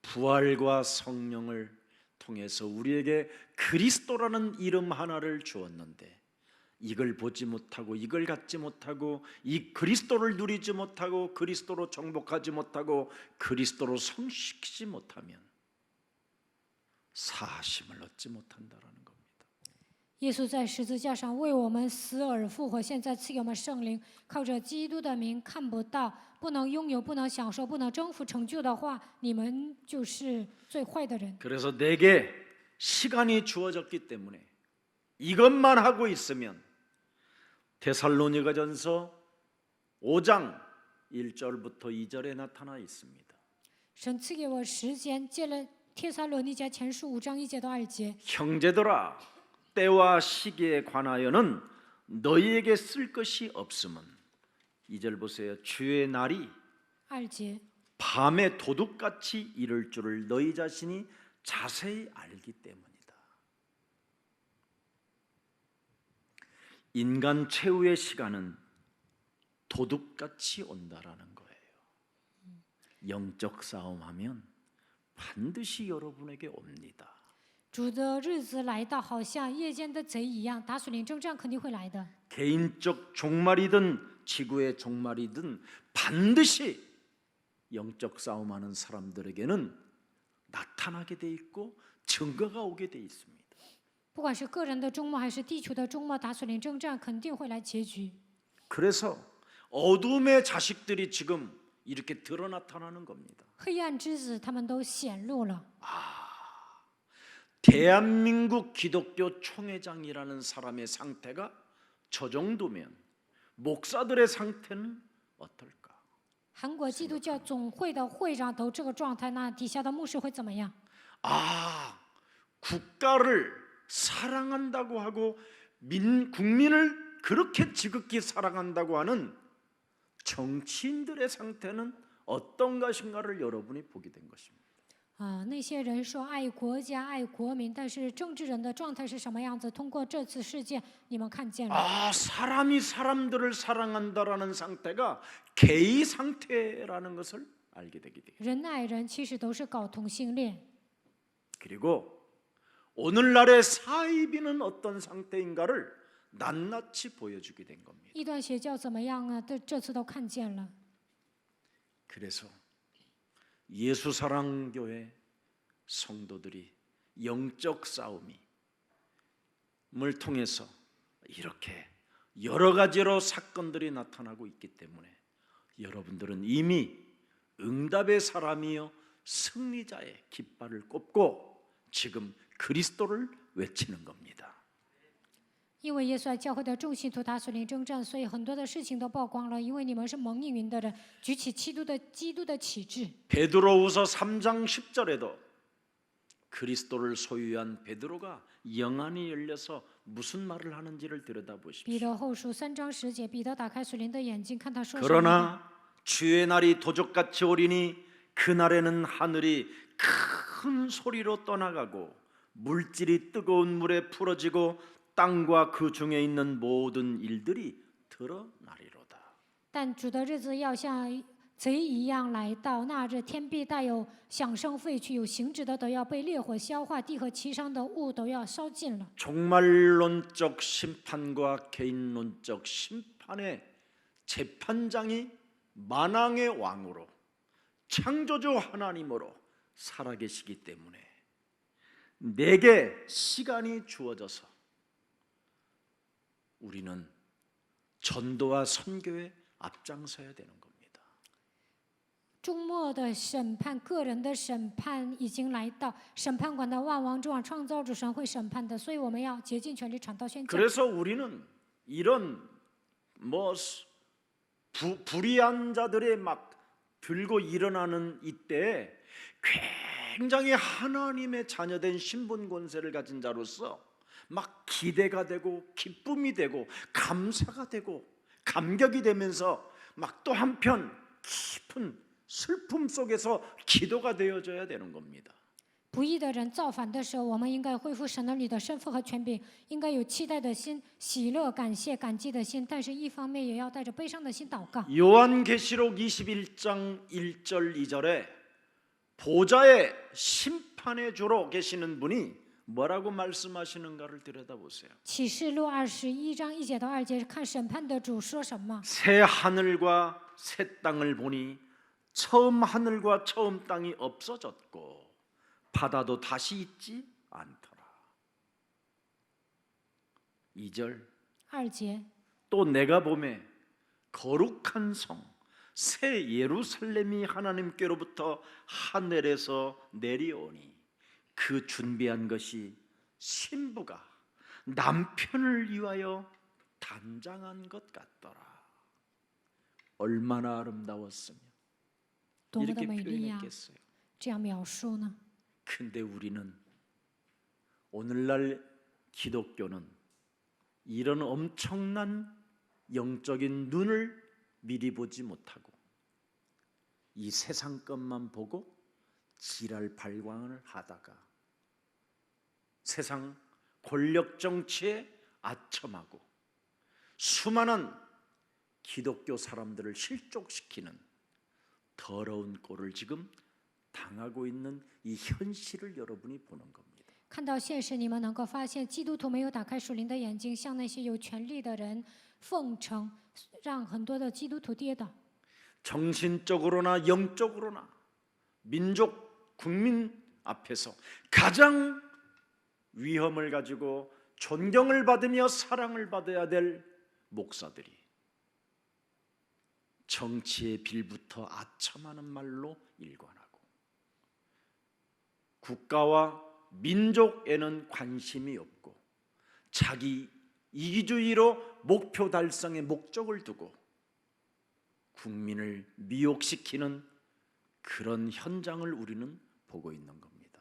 부활과 성령을 통해서 우리에게 그리스도라는 이름 하나를 주었는데 이걸 보지 못하고 이걸 갖지 못하고 이 그리스도를 누리지 못하고 그리스도로 정복하지 못하고 그리스도로 성식시키지 못하면 사하심을 얻지 못한다라는 겁니다. 耶稣在十字架上为我们死而复活，现在赐给我们圣灵，靠着基督的名看不到，不能拥有，不能享受，不能征服成就的话，你们就是最坏的人。 그래서 내게 시간이 주어졌기 때문에 이것만 하고 있으면 데살로니가전서 5장 1절부터 2절에 나타나 있습니다. 神赐给我时间，借了帖撒罗尼迦前书5章1节到2节。 형제들아 때와 시기에 관하여는 너희에게 쓸 것이 없음은 2절 보세요. 주의 날이 2节， 밤에 도둑같이 이를 줄을 너희 자신이 자세히 알기 때문이다. 인간 최후의 시간은 도둑같이 온다라는 거예요. 영적 싸움하면 반드시 여러분에게 옵니다. 主的日子来到，好像夜间的贼一样，打属灵征战肯定会来的。 개인적 종말이든 지구의 종말이든 반드시 영적 싸움하는 사람들에게는 나타나게 돼 있고 증거가 오게 돼 있습니다. 不管是个人的终末还是地球的终末，打属灵征战肯定会来结局。 그래서 어둠의 자식들이 지금 이렇게 드러 나타나는 겁니다. 黑暗之子他们都显露了。 대한민국 기독교 총회장이라는 사람의 상태가 저 정도면 목사들의 상태는 어떨까? 韩国基督教总会的会长都这个状态，那底下的牧师会怎么样？ 국가를 사랑한다고 하고 국민을 그렇게 지극히 사랑한다고 하는 정치인들의 상태는 어떤 것인가를 여러분이 보게 된 것입니다. 那些人说爱国家、爱国民，但是政治人的状态是什么样子？通过这次事件，你们看见了。 사람이 사람들을 사랑한다라는 상태가 개의 상태라는 것을 알게 되게 돼요. 人爱人其实都是搞同性恋。 그리고 오늘날의 사이비는 어떤 상태인가를 낱낱이 보여주게 된 겁니다. 异端邪教怎么样啊？这次都看见了。 그래서 예수사랑교회 성도들이 영적 싸움을 통해서 이렇게 여러 가지로 사건들이 나타나고 있기 때문에 여러분들은 이미 응답의 사람이요 승리자의 깃발을 꼽고 지금 그리스도를 외치는 겁니다. 因为耶稣爱教会的众信徒打属灵征战，所以很多的事情都曝光了。因为你们是蒙应允的人，举起基督的旗帜。 베드로후서 3장 10절에도 그리스도를 소유한 베드로가 영안이 열려서 무슨 말을 하는지를 들여다보십시오. 彼得后书3章10节，彼得打开属灵的眼睛，看他说什么。 그러나 주의 날이 도적같이 오리니 그날에는 하늘이 큰 소리로 떠나가고 물질이 뜨거운 물에 풀어지고 땅과 그 중에 있는 모든 일들이 드러나리로다. 但主的日子要像贼一样来到，那日天必大有响声废去，有形质的都要被烈火消化，地和其上的物都要烧尽了。 종말론적 심판과 개인론적 심판의 재판장이 만왕의 왕으로 창조주 하나님으로 살아계시기 때문에 내게 시간이 주어져서 우리는 전도와 선교에 앞장서야 되는 겁니다. 终末的审判，个人的审判已经来到，审判官的万王之王创造主神会审判的，所以我们要竭尽全力传道宣教。 그래서 우리는 이런 불의한 자들의 막 들고 일어나는 이때에 굉장히 하나님의 자녀된 신분 권세를 가진 자로서 막 기대가 되고 기쁨이 되고 감사가 되고 감격이 되면서 막 또 한편 깊은 슬픔 속에서 기도가 되어져야 되는 겁니다. 不义的人造反的时候，我们应该恢复神儿女的身份和权柄，应该有期待的心、喜乐、感谢、感激的心，但是一方面也要带着悲伤的心祷告。 요한계시록 21장 1절 2절에 보좌의 심판의 주로 계시는 분이 뭐라고 말씀하시는가를 들여다보세요. 启示录21章1节到2节，看审判的主说什么。 새 하늘과 새 땅을 보니 처음 하늘과 처음 땅이 없어졌고 바다도 다시 있지 않더라. 2절 2节， 또 내가 보매 거룩한 성 새 예루살렘이 하나님께로부터 하늘에서 내려오니 그 준비한 것이 신부가 남편을 위하여 단장한 것 같더라. 얼마나 아름다웠으며 多么的 이렇게 美丽呀！ 표현했겠어요. 这样描述呢？ 근데 우리는 오늘날 기독교는 이런 엄청난 영적인 눈을 미리 보지 못하고 이 세상 것만 보고 지랄 발광을 하다가 세상 권력 정치에 아첨하고 수많은 기독교 사람들을 실족시키는 더러운 꼴을 지금 당하고 있는 이 현실을 여러분이 보는 겁니다. 看到现实，你们能够发现，基督徒没有打开属灵的眼睛，向那些有权力的人奉承，让很多的基督徒跌倒。 정신적으로나 영적으로나 민족 국민 앞에서 가장 위험을 가지고 존경을 받으며 사랑을 받아야 될 목사들이 정치의 빌부터 아첨하는 말로 일관하고 국가와 민족에는 관심이 없고 자기 이기주의로 목표 달성의 목적을 두고 국민을 미혹시키는 그런 현장을 우리는 보고 있는 겁니다.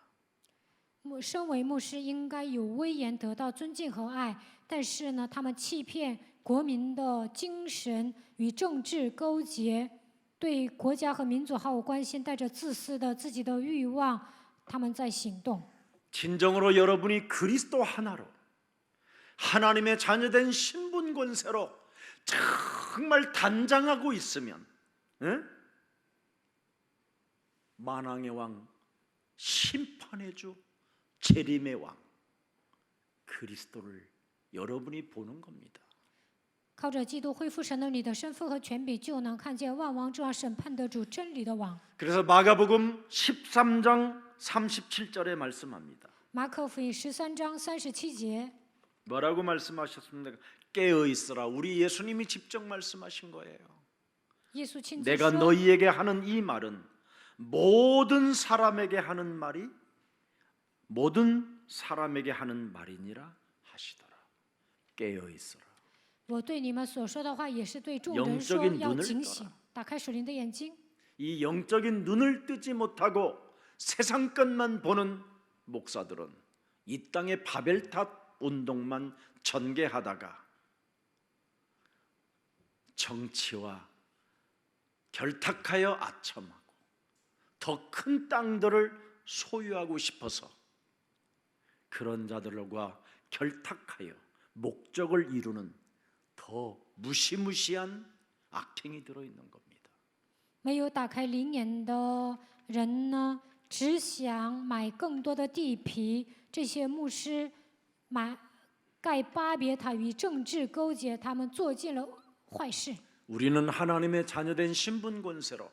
身为牧师应该有威严，得到尊敬和爱，但是呢，他们欺骗国民的精神，与政治勾结，对国家和民族毫无关心，带着自私的自己的欲望，他们在行动。 진정으로 여러분이 그리스도 하나로 하나님의 자녀된 신분 권세로 정말 단장하고 있으면 만왕의 왕, 심판의 주, 재림의 왕 그리스도를 여러분이 보는 겁니다. 靠着基督恢复神儿女的身份和权柄，就能看见万王之王审判的主，真理的王。 그래서 마가복음 13장 37절에 말씀합니다. 马可福音13章37节， 뭐라고 말씀하셨습니까? 깨어 있으라. 우리 예수님이 직접 말씀하신 거예요. 耶稣亲自 내가 说 너희에게 하는 이 말은 모든 사람에게 하는 말이 모든 사람에게 하는 말이니라 하시더라. 깨어 있으라. 我对你们所说的话，也是对众人说， 영적인 要 눈을 警醒，打开属灵的眼睛。 이 영적인 눈을 뜨지 못하고 세상 것만 보는 목사들은 이 땅의 바벨탑 운동만 전개하다가 정치와 결탁하여 아첨하고 더 큰 땅들을 소유하고 싶어서 그런 자들과 결탁하여 목적을 이루는 더 무시무시한 악행이 들어있는 겁니다. 没有打开灵眼的人呢，只想买更多的地皮。这些牧师盖巴别塔与政治勾结，他们做尽了坏事。 우리는 하나님의 자녀된 신분 권세로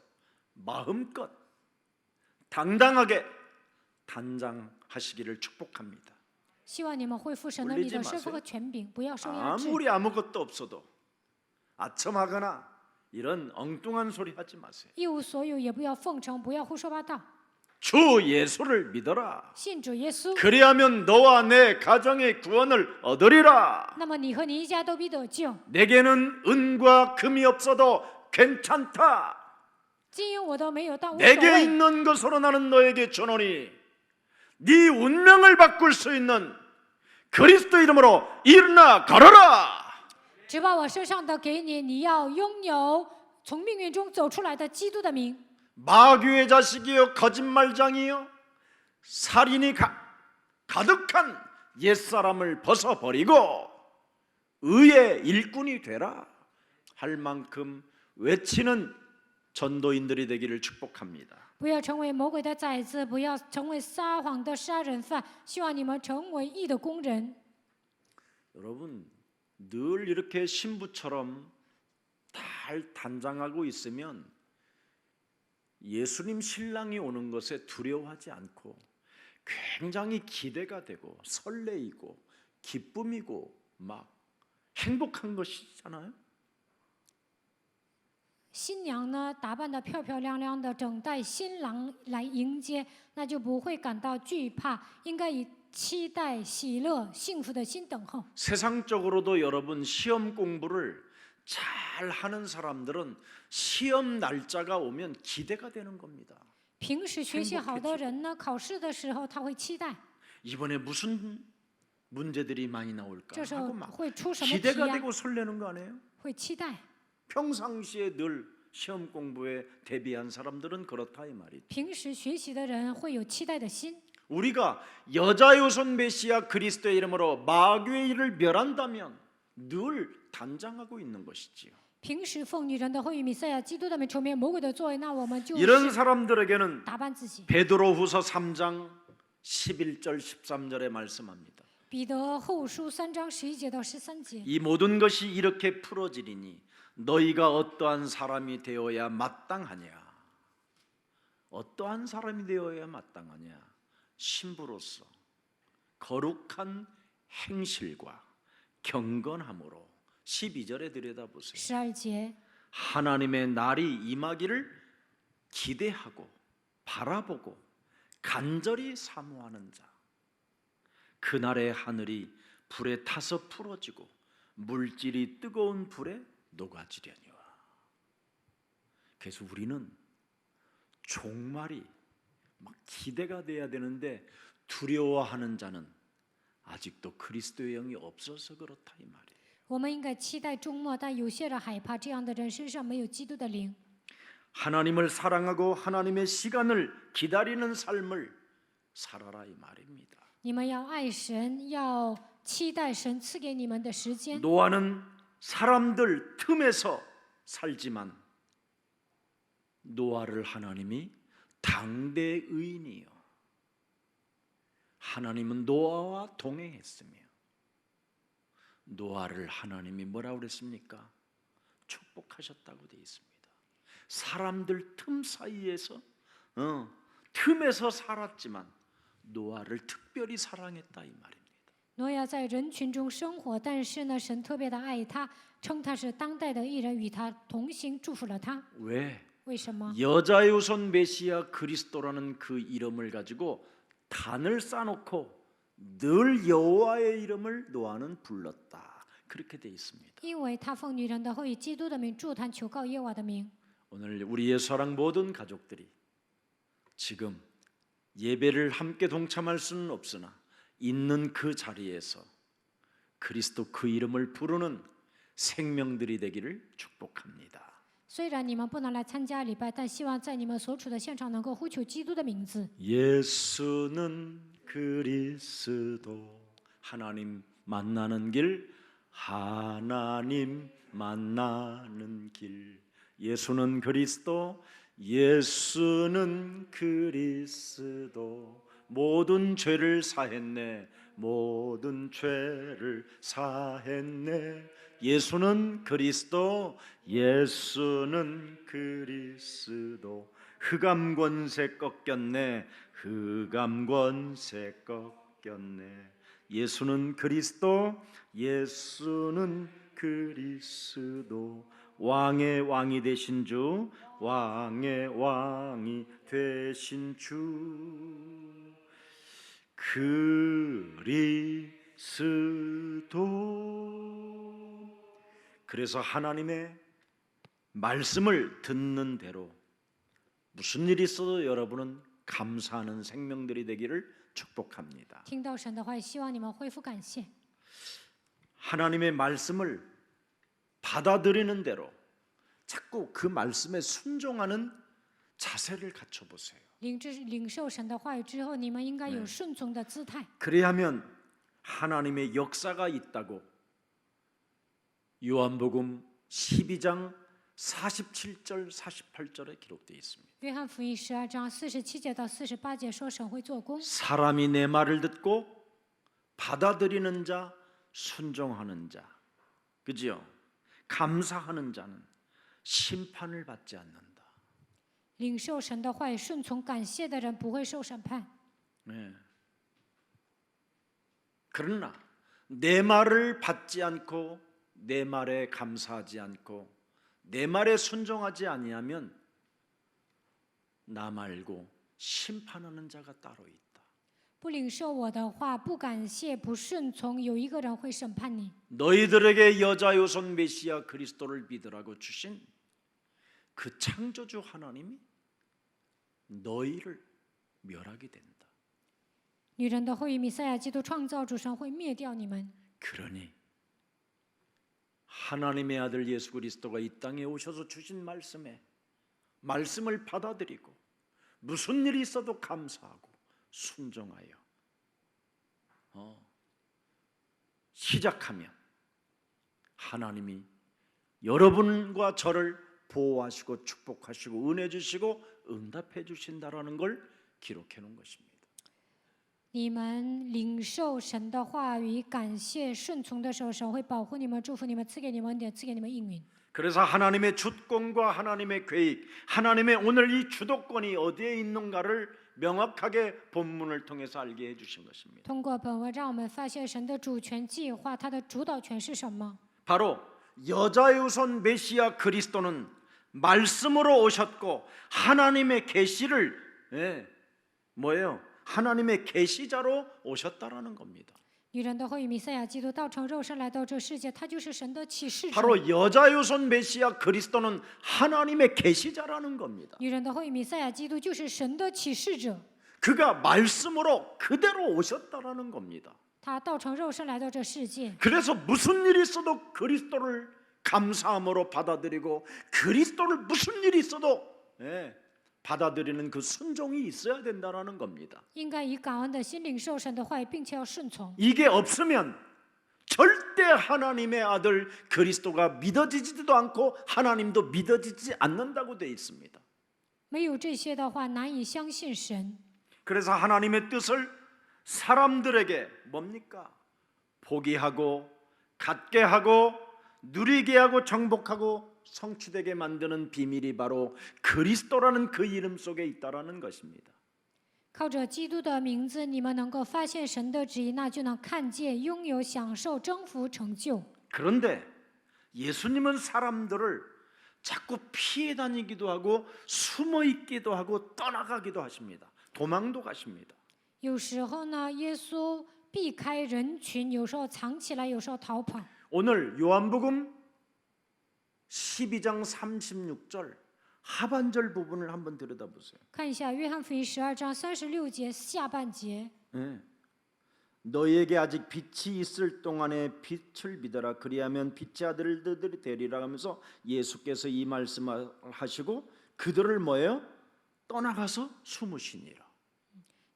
마음껏 당당하게 단장하시기를 축복합니다. 希望你们恢复神儿女的身份和权柄，不要受压制。 아무리 아무것도 없어도 아첨하거나 이런 엉뚱한 소리 하지 마세요. 一无所有，也不要奉承，不要胡说八道。 주 예수를 믿어라. 信主耶稣， 그리하면 너와 내 가정의 구원을 얻으리라. 那么你和你一家都必得救。 내게는 은과 금이 없어도 괜찮다. 金银我都没有，但无所 내게 谓。 있는 것으로 나는 너에게 주노니 네 운명을 바꿀 수 있는 그리스도 이름으로 일어나 걸어라. 只把我身上的给你，你要拥有从命运中走出来的基督的名。 마귀의 자식이여 거짓말장이여 살인이 가득한 옛사람을 벗어버리고 의의 일꾼이 되라 할 만큼 외치는 전도인들이 되기를 축복합니다. 不要成为魔鬼的崽子，不要成为撒谎的杀人犯。希望你们成为义的工人。 여러분 늘 이렇게 신부처럼 잘 단장하고 있으면 예수님 신랑이 오는 것에 두려워하지 않고 굉장히 기대가 되고 설레이고 기쁨이고 막 행복한 것이잖아요. 新娘呢，打扮得漂漂亮亮的，等待新郎来迎接，那就不会感到惧怕，应该以期待、喜乐、幸福的心等候。 세상적으로도 여러분 시험 공부를 잘 하는 사람들은 시험 날짜가 오면 기대가 되는 겁니다. 平时学习好的人呢，考试的时候他会期待， 이번에 무슨 문제들이 많이 나올까 这时候 하고 막 会出什么题 기대가 呀、 되고 설레는 거 아니에요? 会期待。 평상시에 늘 시험 공부에 대비한 사람들은 그렇다 이 말이죠. 平时学习的人会有期待的心。 우리가 여자요손 메시아 그리스도의 이름으로 마귀의 일을 멸한다면 늘 단장하고 있는 것이지요. 平时奉女人的后裔弥赛亚基督的名除灭魔鬼的作为，那我们就 이런 是 사람들에게는 打扮自己。 베드로후서 3장 11절 13절에 말씀합니다. 彼得后书3章11节到13节。 이 모든 것이 이렇게 풀어지리니 너희가 어떠한 사람이 되어야 마땅하냐? 어떠한 사람이 되어야 마땅하냐? 신부로서 거룩한 행실과 경건함으로 12절에 들여다보세요. 12节， 하나님의 날이 임하기를 기대하고 바라보고 간절히 사모하는 자, 그날의 하늘이 불에 타서 풀어지고 물질이 뜨거운 불에 녹아지려니와. 그래서 우리는 종말이 막 기대가 돼야 되는데 두려워하는 자는 아직도 그리스도의 영이 없어서 그렇다 이 말이에요. 我们应该期待终末，但有些人害怕，这样的人身上没有基督的灵。 하나님을 사랑하고 하나님의 시간을 기다리는 삶을 살아라 이 말입니다. 你们要爱神，要期待神赐给你们的时间。 노아는 사람들 틈에서 살지만 노아를 하나님이 당대 의인이요. 하나님은 노아와 동행했으며 노아를 하나님이 뭐라고 그랬습니까? 축복하셨다고 되어 있습니다. 사람들 틈 사이에서 틈에서 살았지만 노아를 특별히 사랑했다 이 말입니다. 挪亚在人群中生活，但是呢，神特别的爱他，称他是当代的艺人，与他同行，祝福了他。 왜? 为什么？ 여자의 우선 메시아 그리스도라는 그 이름을 가지고 단을 쌓아놓고 늘 여호와의 이름을 노아는 불렀다. 그렇게 돼 있습니다. 因为他奉女人的后裔基督的名祝坛求告耶和华的名。 오늘 우리의 사랑 모든 가족들이 지금 예배를 함께 동참할 수는 없으나 있는 그 자리에서 그리스도 그 이름을 부르는 생명들이 되기를 축복합니다. 虽然你们不能来参加礼拜，但希望在你们所处的现场能够呼求基督的名字。 예수는 그리스도 하나님 만나는 길 하나님 만나는 길 예수는 그리스도 예수는 그리스도 모든 죄를 사했네 모든 죄를 사했네 예수는 그리스도 예수는 그리스도 흑암 권세 꺾였네 흑암 권세 꺾였네 예수는 그리스도 예수는 그리스도 왕의 왕이 되신 주, 왕의 왕이 되신 주 그리스도. 그래서 하나님의 말씀을 듣는 대로 무슨 일이 있어도 여러분은 감사하는 생명들이 되기를 축복합니다. 听到神的话，也希望你们恢复感谢。 하나님의 말씀을 받아들이는 대로 자꾸 그 말씀에 순종하는 자세를 갖춰보세요. 领受神的话语之后，你们应该有顺从的姿态。 그래야면 하나님의 역사가 있다고 요한복음 12장 47절 48절에 기록되어 있습니다. 约翰福音12章47节到48节说神会做工， 사람이 내 말을 듣고 받아들이는 자, 순종하는 자, 그지요? 감사하는 자는 심판을 받지 않는다. 领受神的话语、顺从感谢的人不会受审判。 네. 그러나 내 말을 받지 않고 내 말에 감사하지 않고 내 말에 순종하지 아니하면 나 말고 심판하는 자가 따로 있다. 不领受我的话，不感谢、不顺从，有一个人会审判你。 너희들에게 여자요손 메시아 그리스도를 믿으라고 주신 그 창조주 하나님이 너희를 멸하게 된다. 女人的后裔弥赛亚基督创造主神会灭掉你们。 그러니 하나님의 아들 예수 그리스도가 이 땅에 오셔서 주신 말씀을 받아들이고 무슨 일이 있어도 감사하고 순종하여 시작하면 하나님이 여러분과 저를 보호하시고 축복하시고 은혜 주시고 응답해 주신다라는 걸 기록해 놓은 것입니다. 你们领受神的话语，感谢顺从的时候，神会保护你们、祝福你们、赐给你们恩典、赐给你们应允。 그래서 하나님의 주권과 하나님의 계획, 하나님의 오늘 이 주도권이 어디에 있는가를 명확하게 본문을 통해서 알게 해주신 것입니다. 通过本文，让我们发现神的主权计划，他的主导权是什么？ 바로 여자유손 메시아 그리스도는 말씀으로 오셨고 하나님의 계시를 뭐예요? 하나님의 계시자로 오셨다라는 겁니다. 女人的后裔弥赛亚基督道成肉身来到这世界，他就是神的启示者。 바로 여자유손 메시아 그리스도는 하나님의 계시자라는 겁니다. 女人的后裔弥赛亚基督就是神的启示者， 그가 말씀으로 그대로 오셨다라는 겁니다. 他道成肉身来到这世界。 그래서 무슨 일이 있어도 그리스도를 감사함으로 받아들이고 그리스도를 무슨 일이 있어도 받아들이는 그 순종이 있어야 된다는 겁니다. 应该以感恩的心领受神的话语，并且要顺从。 이게 없으면 절대 하나님의 아들 그리스도가 믿어지지도 않고 하나님도 믿어지지 않는다고 되어 있습니다. 没有这些的话，难以相信神。 그래서 하나님의 뜻을 사람들에게 뭡니까? 포기하고 갖게 하고 누리게 하고 정복하고 성취되게 만드는 비밀이 바로 그리스도라는 그 이름 속에 있다라는 것입니다. 靠着基督的名字，你们能够发现神的旨意，那就能看见、拥有、享受、征服、成就。 그런데 예수님은 사람들을 자꾸 피해 다니기도 하고 숨어 있기도 하고 떠나가기도 하십니다. 도망도 가십니다. 有时候呢，耶稣避开人群，有时候藏起来，有时候逃跑。 오늘 요한복음 12장 36절 하반절 부분을 한번 들여다보세요. 看一下约翰福音12章36节下半节。 너희에게 아직 빛이 있을 동안에 빛을 믿어라. 그리하면 빛의 아들들이 되리라 하면서 예수께서 이 말씀을 하시고 그들을 뭐예요? 떠나가서 숨으시니라.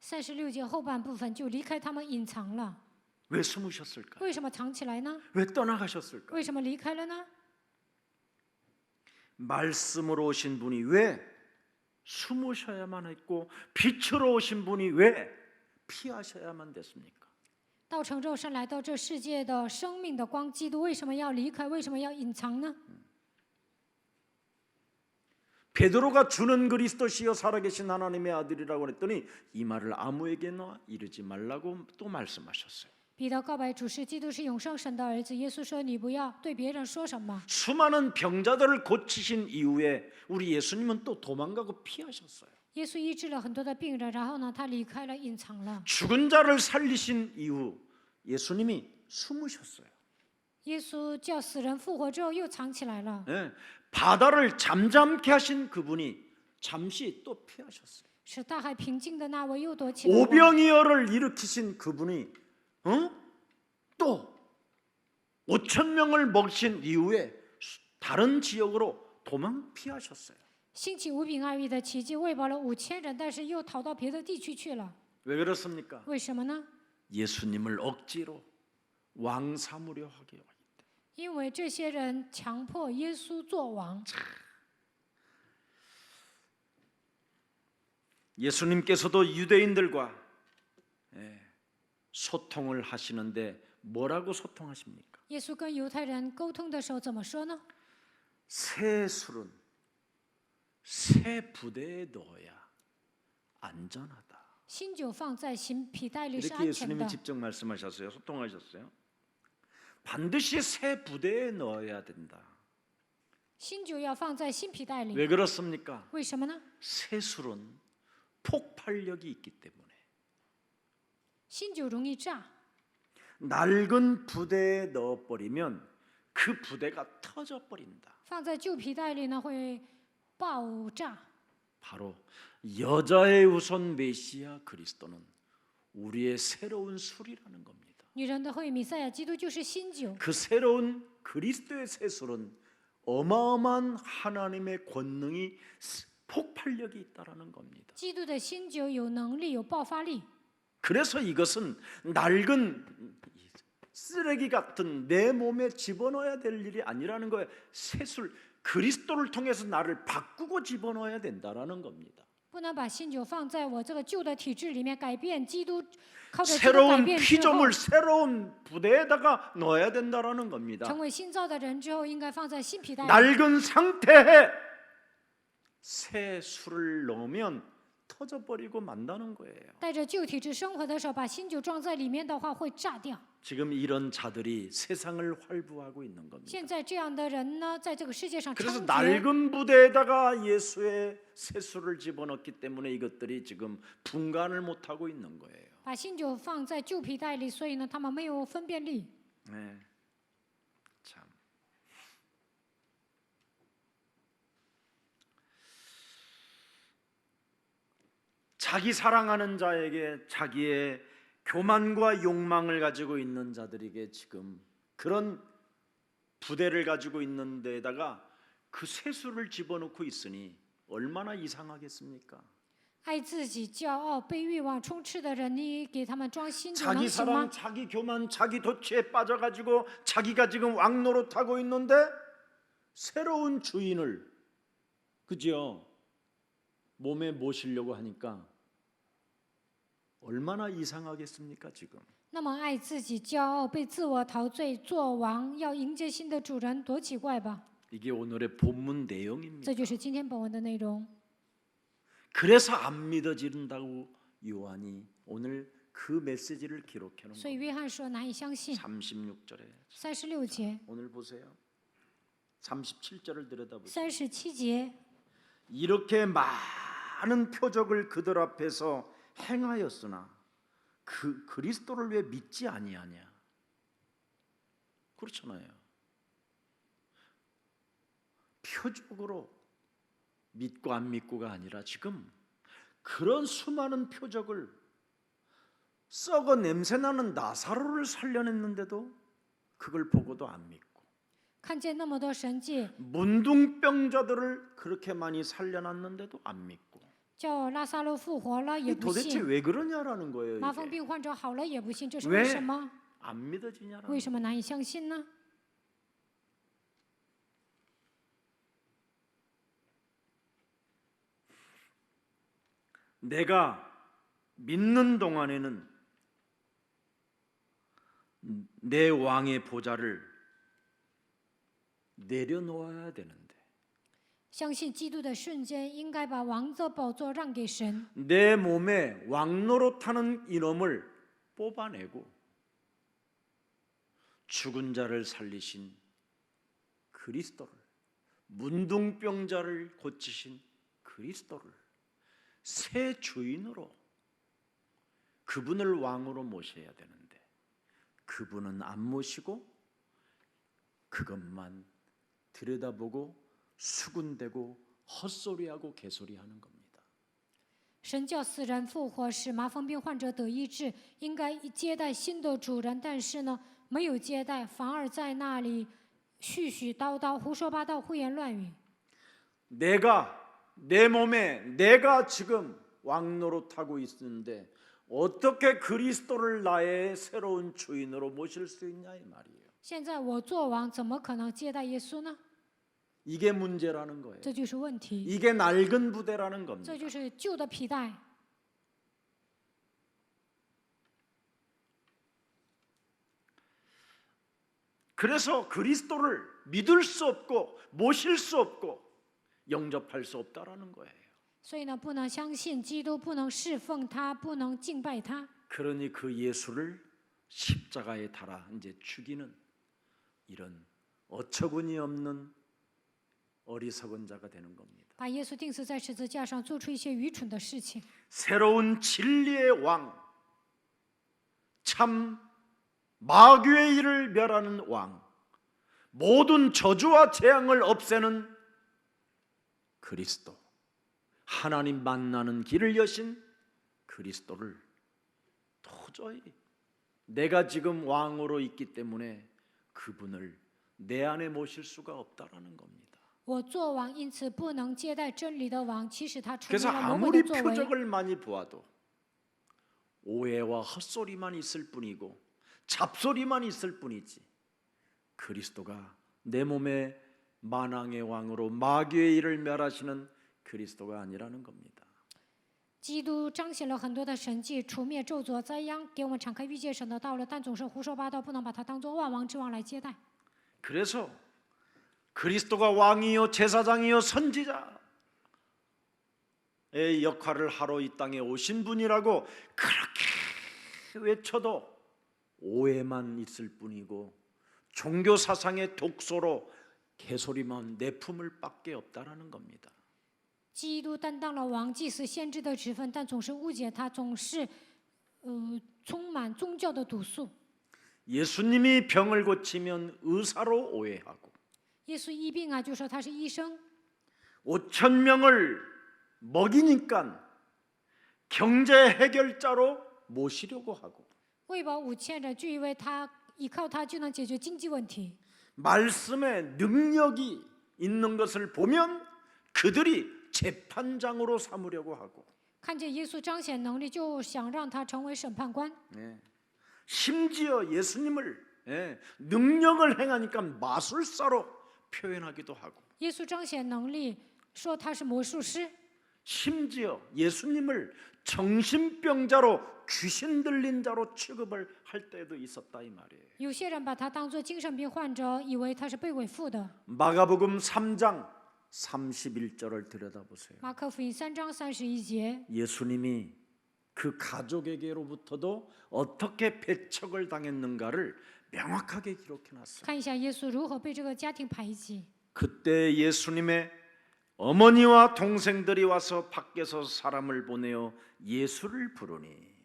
36节后半部分就离开他们隐藏了。 왜 숨으셨을까? 为什么藏起来呢？ 왜 떠나가셨을까? 为什么离开了呢？ 말씀으로 오신 분이 왜 숨으셔야만 했고 빛으로 오신 분이 왜 피하셔야만 됐습니까? 道成肉身来到这世界的生命的光，基督为什么要离开？为什么要隐藏呢？ 베드로가 주는 그리스도시여 살아계신 하나님의 아들이라고 했더니 이 말을 아무에게나 이르지 말라고 또 말씀하셨어요. 彼得告白主是基督是永生神的儿子。耶稣说：“你不要对别人说什么。” 수많은 병자들을 고치신 이후에 우리 예수님은 또 도망가고 피하셨어요. 耶稣医治了很多的病人，然后呢，他离开了，隐藏了。 죽은 자를 살리신 이후 예수님이 숨으셨어요. 耶稣叫死人复活之后，又藏起来了。 예, 바다를 잠잠케 하신 그분이 잠시 또 피하셨어요. 使大海平静的那位又躲起来了。 오병이어를 일으키신 그분이 또 5천 명을 먹이신 이후에 다른 지역으로 도망 피하셨어요. 兴起五饼二鱼的奇迹，喂饱了5000人，但是又逃到别的地区去了。 왜 그렇습니까? 为什么呢？ 예수님을 억지로 왕 삼으려 하게. 因为这些人强迫耶稣做王。 예수님께서도 유대인들과 소통을 하시는데 뭐라고 소통하십니까? 耶稣跟犹太人沟通的时候怎么说呢？ 새 술은 새 부대에 넣어야 안전하다. 新酒放在新皮袋里是 이렇게 安全 예수님이 的。 직접 말씀하셨어요. 소통하셨어요. 반드시 새 부대에 넣어야 된다. 新酒要放在新皮袋 왜 里， 그렇습니까? 为什么呢？ 새 술은 폭발력이 있기 때문에. 新酒容易炸， 낡은 부대에 넣어버리면 그 부대가 터져버린다. 放在旧皮袋里呢会爆炸。 바로 여자의 우선 메시아 그리스도는 우리의 새로운 술이라는 겁니다. 女人的会弥赛亚基督就是新酒， 그 새로운 그리스도의 새 술은 어마어마한 하나님의 권능이 폭발력이 있다라는 겁니다. 基督的新酒有能力，有爆发力。 그래서 이것은 낡은 쓰레기 같은 내 몸에 집어넣어야 될 일이 아니라는 거예요. 새술 그리스도를 통해서 나를 바꾸고 집어넣어야 된다라는 겁니다. 不能把新酒放在我这个旧的体制里面改变基督，靠着基督改 새로운 变之后， 피조물 새로운 부대에다가 넣어야 된다라는 겁니다. 成为新造的人之后，应该放在新皮袋里。 낡은 상태에 새 술을 넣으면 터져버리고 만다는 거예요. 带着旧体制生活的时候，把新酒装在里面的话会炸掉。 지금 이런 자들이 세상을 활보하고 있는 겁니다. 现在这样的人呢，在这个世界上 그래서 猖獗。 낡은 부대에다가 예수의 새 술을 집어넣기 때문에 이것들이 지금 분간을 못하고 있는 거예요. 把新酒放在旧皮袋里，所以呢，他们没有分辨力。 네. 참. 자기 사랑하는 자에게 자기의 교만과 욕망을 가지고 있는 자들에게 지금 그런 부대를 가지고 있는 데다가 그 세수를 집어넣고 있으니 얼마나 이상하겠습니까? 爱自己、骄傲、被欲望充斥的人，你给他们装新酒能 자기 行吗 사랑, ？ 자기 교만, 자기 도취에 빠져가지고 자기가 지금 왕노릇하고 있는데 새로운 주인을 그죠? 몸에 모시려고 하니까 얼마나 이상하겠습니까 지금? 那么爱自己、骄傲、被自我陶醉、做王，要迎接新的主人，多奇怪吧！ 이게 오늘의 본문 내용입니다. 这就是今天本文的内容。 그래서 안 믿어진다고 요한이 오늘 그 메시지를 기록해 놓은 所以 겁니다. 约翰说难以相信。 36절에 36节、 오늘 보세요. 37절을 들여다보세요. 37节， 이렇게 많은 표적을 그들 앞에서 행하였으나 그 그리스도를 왜 믿지 아니하냐? 그렇잖아요. 표적으로 믿고 안 믿고가 아니라 지금 그런 수많은 표적을 썩어 냄새나는 나사로를 살려냈는데도 그걸 보고도 안 믿고 看见那么多神迹， 문둥병자들을 그렇게 많이 살려놨는데도 안 믿고 叫拉萨路复活了也 이 不 도대체 信， 왜 그러냐라는 거예요. 麻风 이게. 病患者好了也不信，这是 왜 为什么？ 안 믿어지냐라는 为什么难以相信呢？ 내가 믿는 동안에는 내 왕의 보좌를 내려놓아야 되는데 相信基督的瞬间，应该把王的宝座让给神。 내 몸에 왕노릇하는 이놈을 뽑아내고 죽은 자를 살리신 그리스도를, 문둥병자를 고치신 그리스도를 새 주인으로, 그분을 왕으로 모셔야 되는데 그분은 안 모시고 그것만 들여다보고 수군대고 헛소리하고 개소리하는 겁니다. 神叫死人复活，使麻风病患者得医治，应该接待新的主人，但是呢，没有接待，反而在那里絮絮叨叨、胡说八道、胡言乱语。 내 몸에 내가 지금 왕노릇하고 있는데 어떻게 그리스도를 나의 새로운 주인으로 모실 수 있냐 이 말이에요. 现在我做王，怎么可能接待耶稣呢？ 이게 문제라는 거예요. 这就是问题， 이게 낡은 부대라는 겁니다. 这就是旧的皮带。 그래서 그리스도를 믿을 수 없고 모실 수 없고 영접할 수 없다라는 거예요. 所以呢，不能相信基督，不能侍奉他，不能敬拜他。 그러니 그 예수를 십자가에 달아 이제 죽이는 이런 어처구니 없는 어리석은 자가 되는 겁니다. 把耶稣钉死在十字架上，做出一些愚蠢的事情。 새로운 진리의 왕, 참 마귀의 일을 멸하는 왕, 모든 저주와 재앙을 없애는 그리스도, 하나님 만나는 길을 여신 그리스도를 도저히 내가 지금 왕으로 있기 때문에 그분을 내 안에 모실 수가 없다라는 겁니다. 我做王，因此不能接待真理的王。其实他出 그래서 卖了魔鬼 아무리 的作为。 표적을 많이 보아도 오해와 헛소리만 있을 뿐이고 잡소리만 있을 뿐이지 그리스도가 내 몸에 만왕의 왕으로 마귀의 일을 멸하시는 그리스도가 아니라는 겁니다. 基督彰显了很多的神迹，除灭咒诅灾殃，给我们敞开遇见神的道路，但总是胡说八道，不能把他当作万王之王来接待。 그래서 그리스도가 왕이요 제사장이요 선지자의 역할을 하러 이 땅에 오신 분이라고 그렇게 외쳐도 오해만 있을 뿐이고 종교 사상의 독소로 개소리만 내품을 밖에 없다라는 겁니다. 基督担当了王、祭司、先知的职分，但总是误解他，总是充满宗教的毒素。 예수님이 병을 고치면 의사로 오해하고 耶稣医病啊，就说他是医生； 5천 명을 먹이니까 경제 해결자로 모시려고 하고 喂饱5000人，就以为他依靠他就能解决经济问题。 말씀에 능력이 있는 것을 보면 그들이 재판장으로 삼으려고 하고 看见耶稣彰显能力，就想让他成为审判官。 심지어 예수님을 능력을 행하니까 마술사로 표현하기도 하고 耶稣彰显能力，说他是魔术师。 심지어 예수님을 정신병자로 귀신 들린 자로 취급을 할 때도 있었다 이 말이에요. 有些人把他当作精神病患者，以为他是被鬼附的。 마가복음 3장 31절을 들여다보세요. 马可福音3章31节， 예수님이 그 가족에게로부터도 어떻게 배척을 당했는가를 명확하게 기록해놨어요. 看一下耶稣如何被这个家庭排挤。 그때 예수님의 어머니와 동생들이 와서 밖에서 사람을 보내어 예수를 부르니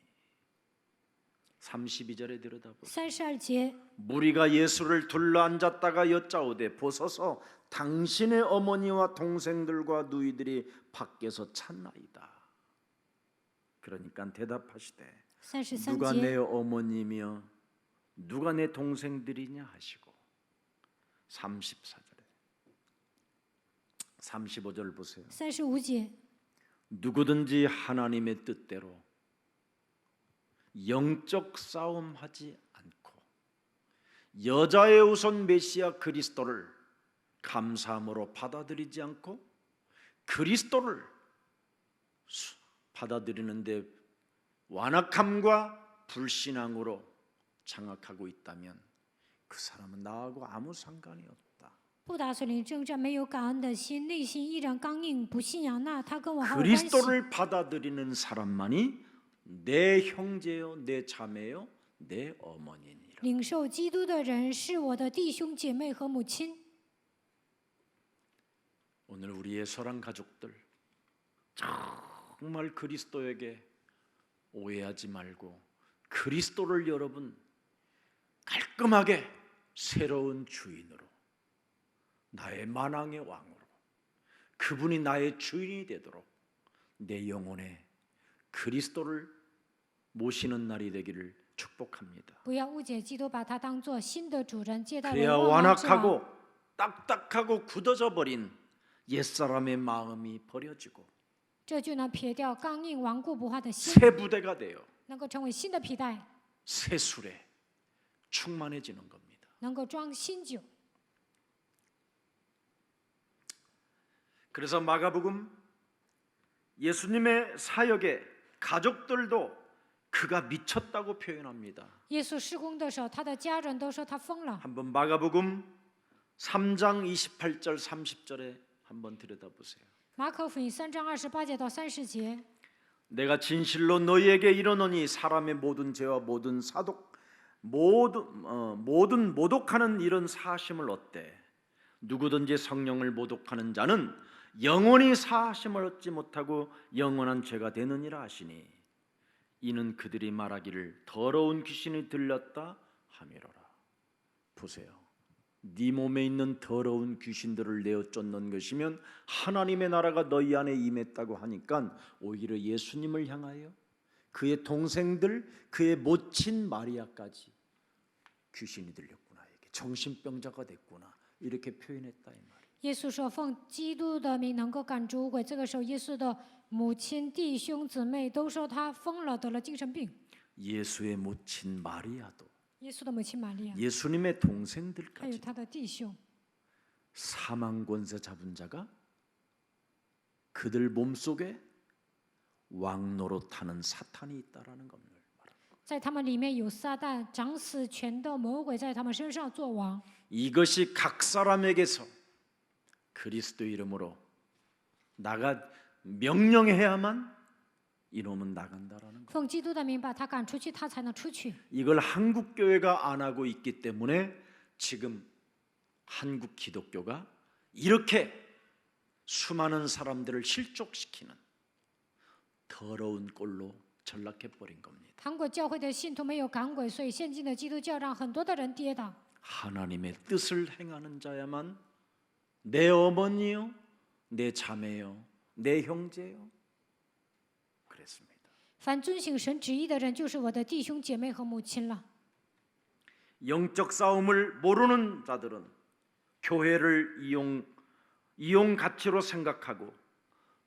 32절에 들여다보세요. 32节， 무리가 예수를 둘러앉았다가 여짜오되 보소서 당신의 어머니와 동생들과 누이들이 밖에서 찾나이다. 그러니까 대답하시되 33 누가 내 节， 어머니며 누가 내 동생들이냐 하시고 34절에 35절 보세요. 35节， 누구든지 하나님의 뜻대로 영적 싸움하지 않고 여자의 우선 메시아 그리스도를 감사함으로 받아들이지 않고 그리스도를 받아들이는데 완악함과 불신앙으로 장악하고 있다면 그 사람은 나하고 아무 상관이 없다. 不打算领征战，没有感恩的心，内心依然刚硬，不信仰，那他跟我还有关系。 그리스도를 받아들이는 사람만이 내 형제요, 내 자매요, 내 어머니니라. 领受基督的人是我的弟兄姐妹和母亲。 오늘 우리의 사랑 가족들 정말 그리스도에게 오해하지 말고 그리스도를 여러분 깔끔하게 새로운 주인으로 나의 만왕의 왕으로 그분이 나의 주인이 되도록 내 영혼에 그리스도를 모시는 날이 되기를 축복합니다. 不要误解基督，把他当作新的主人，接待为 그래야 万王之王。 완악하고 딱딱하고 굳어져 버린 옛사람의 마음이 버려지고 这就能撇掉刚硬顽固不化的心， 새 부대가 되어 能够成为新的皮带， 새 술에 충만해지는 겁니다. 能够装新酒。 그래서 마가복음 예수님의 사역에 가족들도 그가 미쳤다고 표현합니다. 耶稣施工的时候，他的家人都说他疯了。 한번 마가복음 3장 28절 30절에 한번 들여다보세요. 马可福音3章28节到30节， 내가 진실로 너희에게 이르노니 사람의 모든 죄와 모든 사독 모든 모독하는 이런 사심을 얻되 누구든지 성령을 모독하는 자는 영원히 사하심을 얻지 못하고 영원한 죄가 되느니라 하시니 이는 그들이 말하기를 더러운 귀신이 들렸다 하미로라. 보세요. 네 몸에 있는 더러운 귀신들을 내어 쫓는 것이면 하나님의 나라가 너희 안에 임했다고 하니까 오히려 예수님을 향하여 그의 동생들, 그의 모친 마리아까지 귀신이 들렸구나, 이게 정신병자가 됐구나, 이렇게 표현했다 이 말이에요. 耶稣说奉基督的名能够赶逐鬼。这个时候，耶稣的母亲、弟兄姊妹都说他疯了，得了精神病。 예수의 모친 마리아도 耶稣的母亲玛利亚， 예수님의 还有 동생들까지 他的弟兄， 사망 권세 잡은 자가 그들 몸속에 왕노릇하는 사탄이 있다라는 겁니다. 在他们里面有撒旦，掌死权的魔鬼在他们身上做王。 이것이 각 사람에게서 그리스도 이름으로 나가 명령해야만 이놈은 나간다라는 거. 奉基督的名把他赶出去，他才能出去。 이걸 한국 교회가 안 하고 있기 때문에 지금 한국 기독교가 이렇게 수많은 사람들을 실족시키는 더러운 꼴로 전락해 버린 겁니다. 韩国教会的信徒没有赶鬼，所以现今的基督教让很多的人跌倒。 하나님의 뜻을 행하는 자야만 내 어머니요, 내 자매요, 내 형제요. 그랬습니다. 凡遵行神旨意的人，就是我的弟兄姐妹和母亲了。 영적 싸움을 모르는 자들은 교회를 이용 가치로 생각하고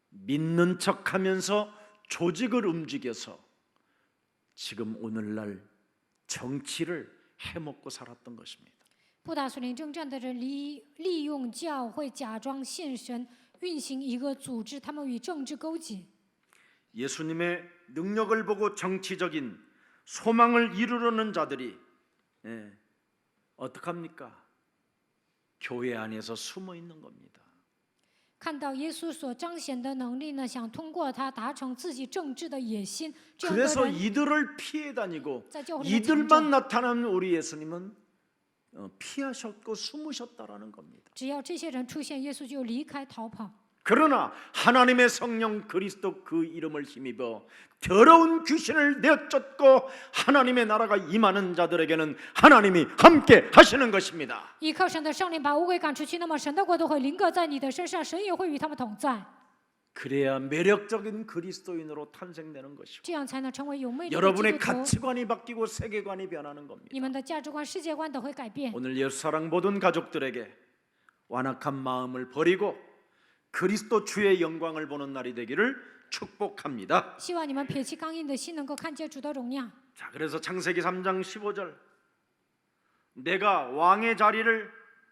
믿는 척하면서 조직을 움직여서 지금 오늘날 정치를 해먹고 살았던 것입니다. 不打属灵征战的人利用教会假装信神，运行一个组织，他们与政治勾结。 예수님의 능력을 보고 정치적인 소망을 이루려는 자들이 어떡합니까? 교회 안에서 숨어 있는 겁니다. 看到耶稣所彰显的能力呢，想通过他达成自己政治的野心，这样的 그래서 人 이들을 피해 다니고 在教会里面抢 이들만 救。 나타나면 우리 예수님은 피하셨고 숨으셨다라는 겁니다. 只要这些人出现，耶稣就离开逃跑。 그러나 하나님의 성령 그리스도 그 이름을 힘입어 더러운 귀신을 내쫓고 하나님의 나라가 임하는 자들에게는 하나님이 함께 하시는 것입니다. 依靠神的圣灵把污鬼赶出去，那么神的国度会临格在你的身上，神也会与他们同在。 그래야 매력적인 그리스도인으로 탄생되는 것이고 这样才能成为有魅力的基 여러분의 督徒。 가치관이 바뀌고 세계관이 변하는 겁니다. 你们的价值观、世界观都会改变。 오늘 예수사랑 모든 가족들에게 완악한 마음을 버리고 그리스도 주의 영광을 보는 날이 되기를 축복합니다. 希望你们撇弃刚硬的心，能够看见主的荣耀。 자, 그래서 창세기 3장 15절 내가 왕의 자리를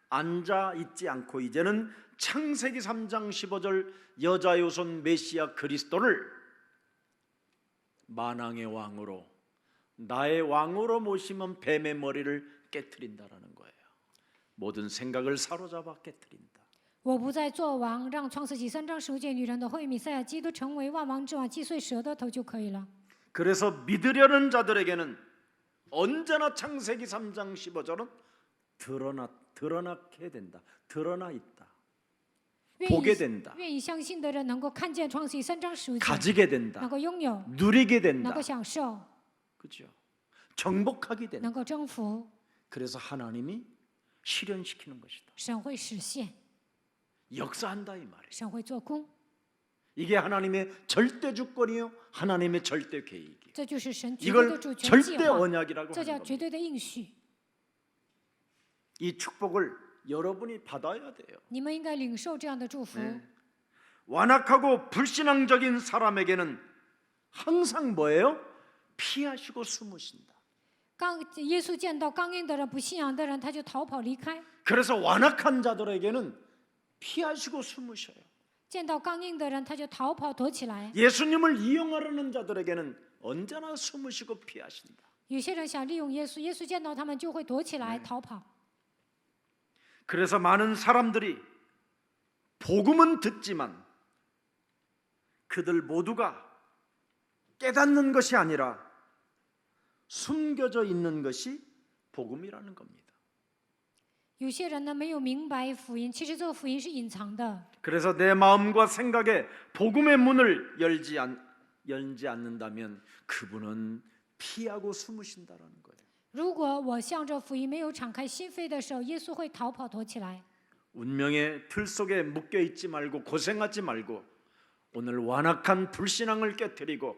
앉아 있지 않고 이제는 창세기 3장 15절 여자의 후손 메시아 그리스도를 만왕의 왕으로 나의 왕으로 모시면 뱀의 머리를 깨트린다라는 거예요. 모든 생각을 사로잡아 깨트린다. 我不再做王，让创世纪3章15节女人的会弥赛亚基督成为万王之王，击碎蛇的头就可以了。 그래서 믿으려는 자들에게는 언제나 창세기 3장 15절은 드러나게 된다. 드러나 있다. 愿 보게 意 된다. 愿意相信的人能够看见创世记3章15节， 가지게 된다. 能够拥有， 누리게 能 된다. 够享受， 그죠? 정복하게 된다. 能够征服， 그래서 하나님이 실현시키는 것이다. 神会实现， 역사한다 이 말이에요. 神会做工， 이게 하나님의 절대 주권이요, 하나님의 절대 계획이. 这就是神绝对的 이걸 主权计 절대 划， 언약이라고 这 하는 叫 겁니다. 绝对的应许。 이 축복을 여러분이 받아야 돼요. 你们应该领受这样的祝福。 네. 완악하고 불신앙적인 사람에게는 항상 뭐예요? 피하시고 숨으신다. 耶稣见到刚硬的人、不信仰的人，他就逃跑离开； 그래서 완악한 자들에게는 피하시고 숨으셔요. 见到刚硬的人，他就逃跑躲起来。 예수님을 이용하려는 자들에게는 언제나 숨으시고 피하신다. 有些人想利用耶稣，耶稣见到他们就会躲起来逃跑。 그래서 많은 사람들이 복음은 듣지만 그들 모두가 깨닫는 것이 아니라 숨겨져 있는 것이 복음이라는 겁니다. 有些人呢没有明白福音，其实这个福音是隐藏的。 그래서 내 마음과 생각에 복음의 문을 열지 않는다면 그분은 피하고 숨으신다라는 거예요. 如果我向着福音没有敞开心扉的时候，耶稣会逃跑躲起来。 운명의 틀 속에 묶여 있지 말고 고생하지 말고 오늘 완악한 불신앙을 깨뜨리고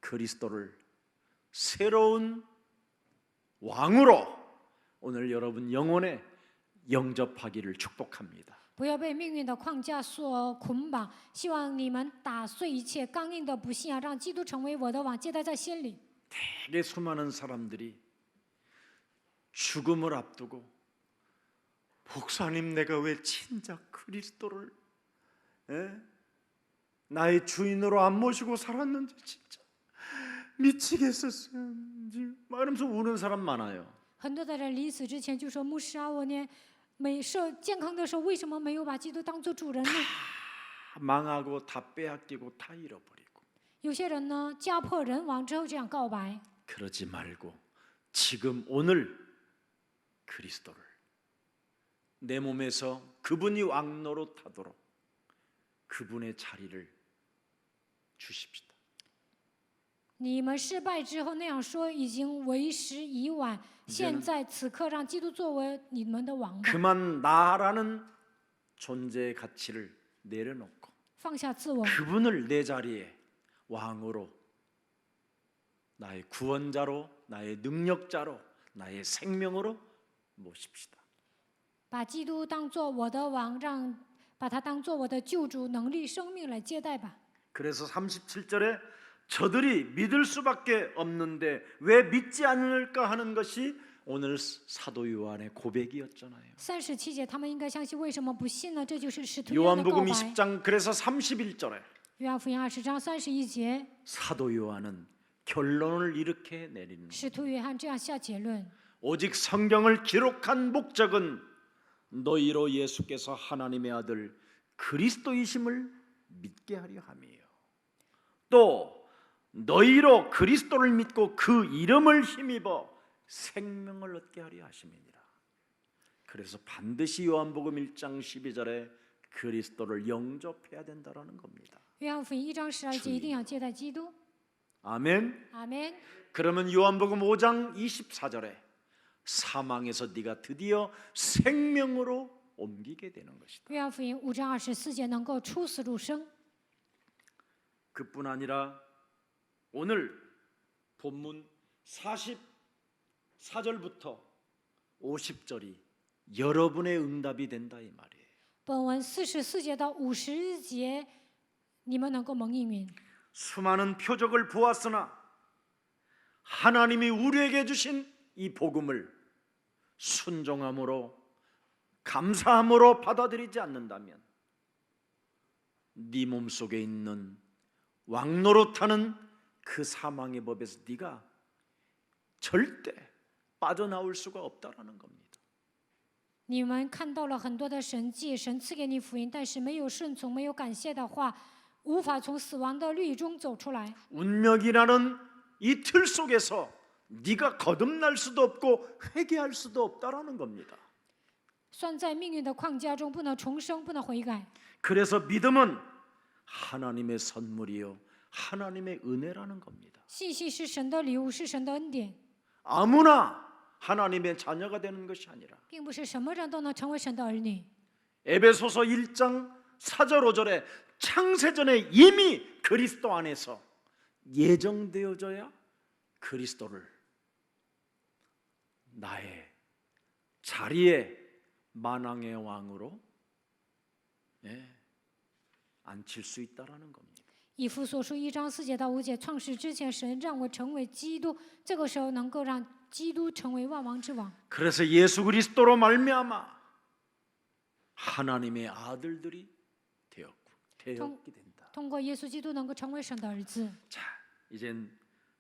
그리스도를 새로운 왕으로 오늘 여러분 영혼에 영접하기를 축복합니다. 不要被命运的框架所捆绑，希望你们打碎一切刚硬的不信仰，让基督成为我的王，接待在心里。 되게 수많은 사람들이 죽음을 앞두고 목사님 내가 왜 진짜 그리스도를 나의 주인으로 안 모시고 살았는지 진짜 미치겠었어요. 말하면서 우는 사람 많아요. 很多的人临死之前就说：“牧师啊，我连健康的时候，为什么没有把基督当做主人呢？” 망하고 다 빼앗기고 다 잃어버리고. 有些人呢，家破人亡之后这样告白。 그러지 말고 지금 오늘 그리스도를 내 몸에서 그분이 왕노로 타도록 그분의 자리를 주십시다. 你们失败之后那样说，已经为时已晚。现在此刻，让基督作为你们的王吧。 그만 나라는 존재의 가치를 내려놓고 放下自我， 그분을 내 자리에 왕으로 나의 구원자로 나의 능력자로 나의 생명으로 모십시다. 把基督当作我的王，把他当作我的救主、能力、生命来接待吧。 그래서 37절에 저들이 믿을 수밖에 없는데 왜 믿지 않을까 하는 것이 오늘 사도 요한의 고백이었잖아요. 37节，他们应该相信，为什么不信呢？这就是使徒约翰的告 요한복음 白。 20장 그래서 31절에 约翰福音20章31节， 사도 요한은 결론을 이렇게 내리는 거예요. 使徒约翰这样下结论： 오직 성경을 기록한 목적은 너희로 예수께서 하나님의 아들 그리스도이심을 믿게 하려 함이에요. 또 너희로 그리스도를 믿고 그 이름을 힘입어 생명을 얻게 하려 하심이니라. 그래서 반드시 요한복음 1장 12절에 그리스도를 영접해야 된다라는 겁니다. 约翰福音1章12节，一定要接待基督。 아멘. 阿门。 그러면 요한복음 5장 24절에 사망에서 네가 드디어 생명으로 옮기게 되는 것이다. 约翰福音5章24节，能够出死入生。 그뿐 아니라 오늘 본문 44절부터 50절이 여러분의 응답이 된다 이 말이에요. 本文44节到51节，你们能够蒙应允。 수많은 표적을 보았으나 하나님이 우리에게 주신 이 복음을 순종함으로 감사함으로 받아들이지 않는다면 네 몸속에 있는 왕노릇하는 그 사망의 법에서 네가 절대 빠져나올 수가 없다라는 겁니다. 你们看到了很多的神迹，神赐给你福音，但是没有顺从，没有感谢的话，无法从死亡的律中走出来。 운명이라는 이 틀 속에서 네가 거듭날 수도 없고 회개할 수도 없다라는 겁니다. 算在命运的框架中，不能重生，不能悔改。 그래서 믿음은 하나님의 선물이요 하나님의 은혜라는 겁니다. 信心是神的礼物，是神的恩典， 아무나 하나님의 자녀가 되는 것이 아니라 并不是什么人都能成为神的儿女。 에베소서 1장 4절 5절에 창세전에 이미 그리스도 안에서 예정되어져야 그리스도를 나의 자리에 만왕의 왕으로 앉힐 수 있다라는 겁니다. 以弗所书1章4节到5节，创世之前，神让我成为基督，这个时候能够让基督成为万王之王。 그래서 예수 그리스도로 말미암아 하나님의 아들들이 되었게 된다. 通过耶稣基督能够成为神的儿子。 자, 이젠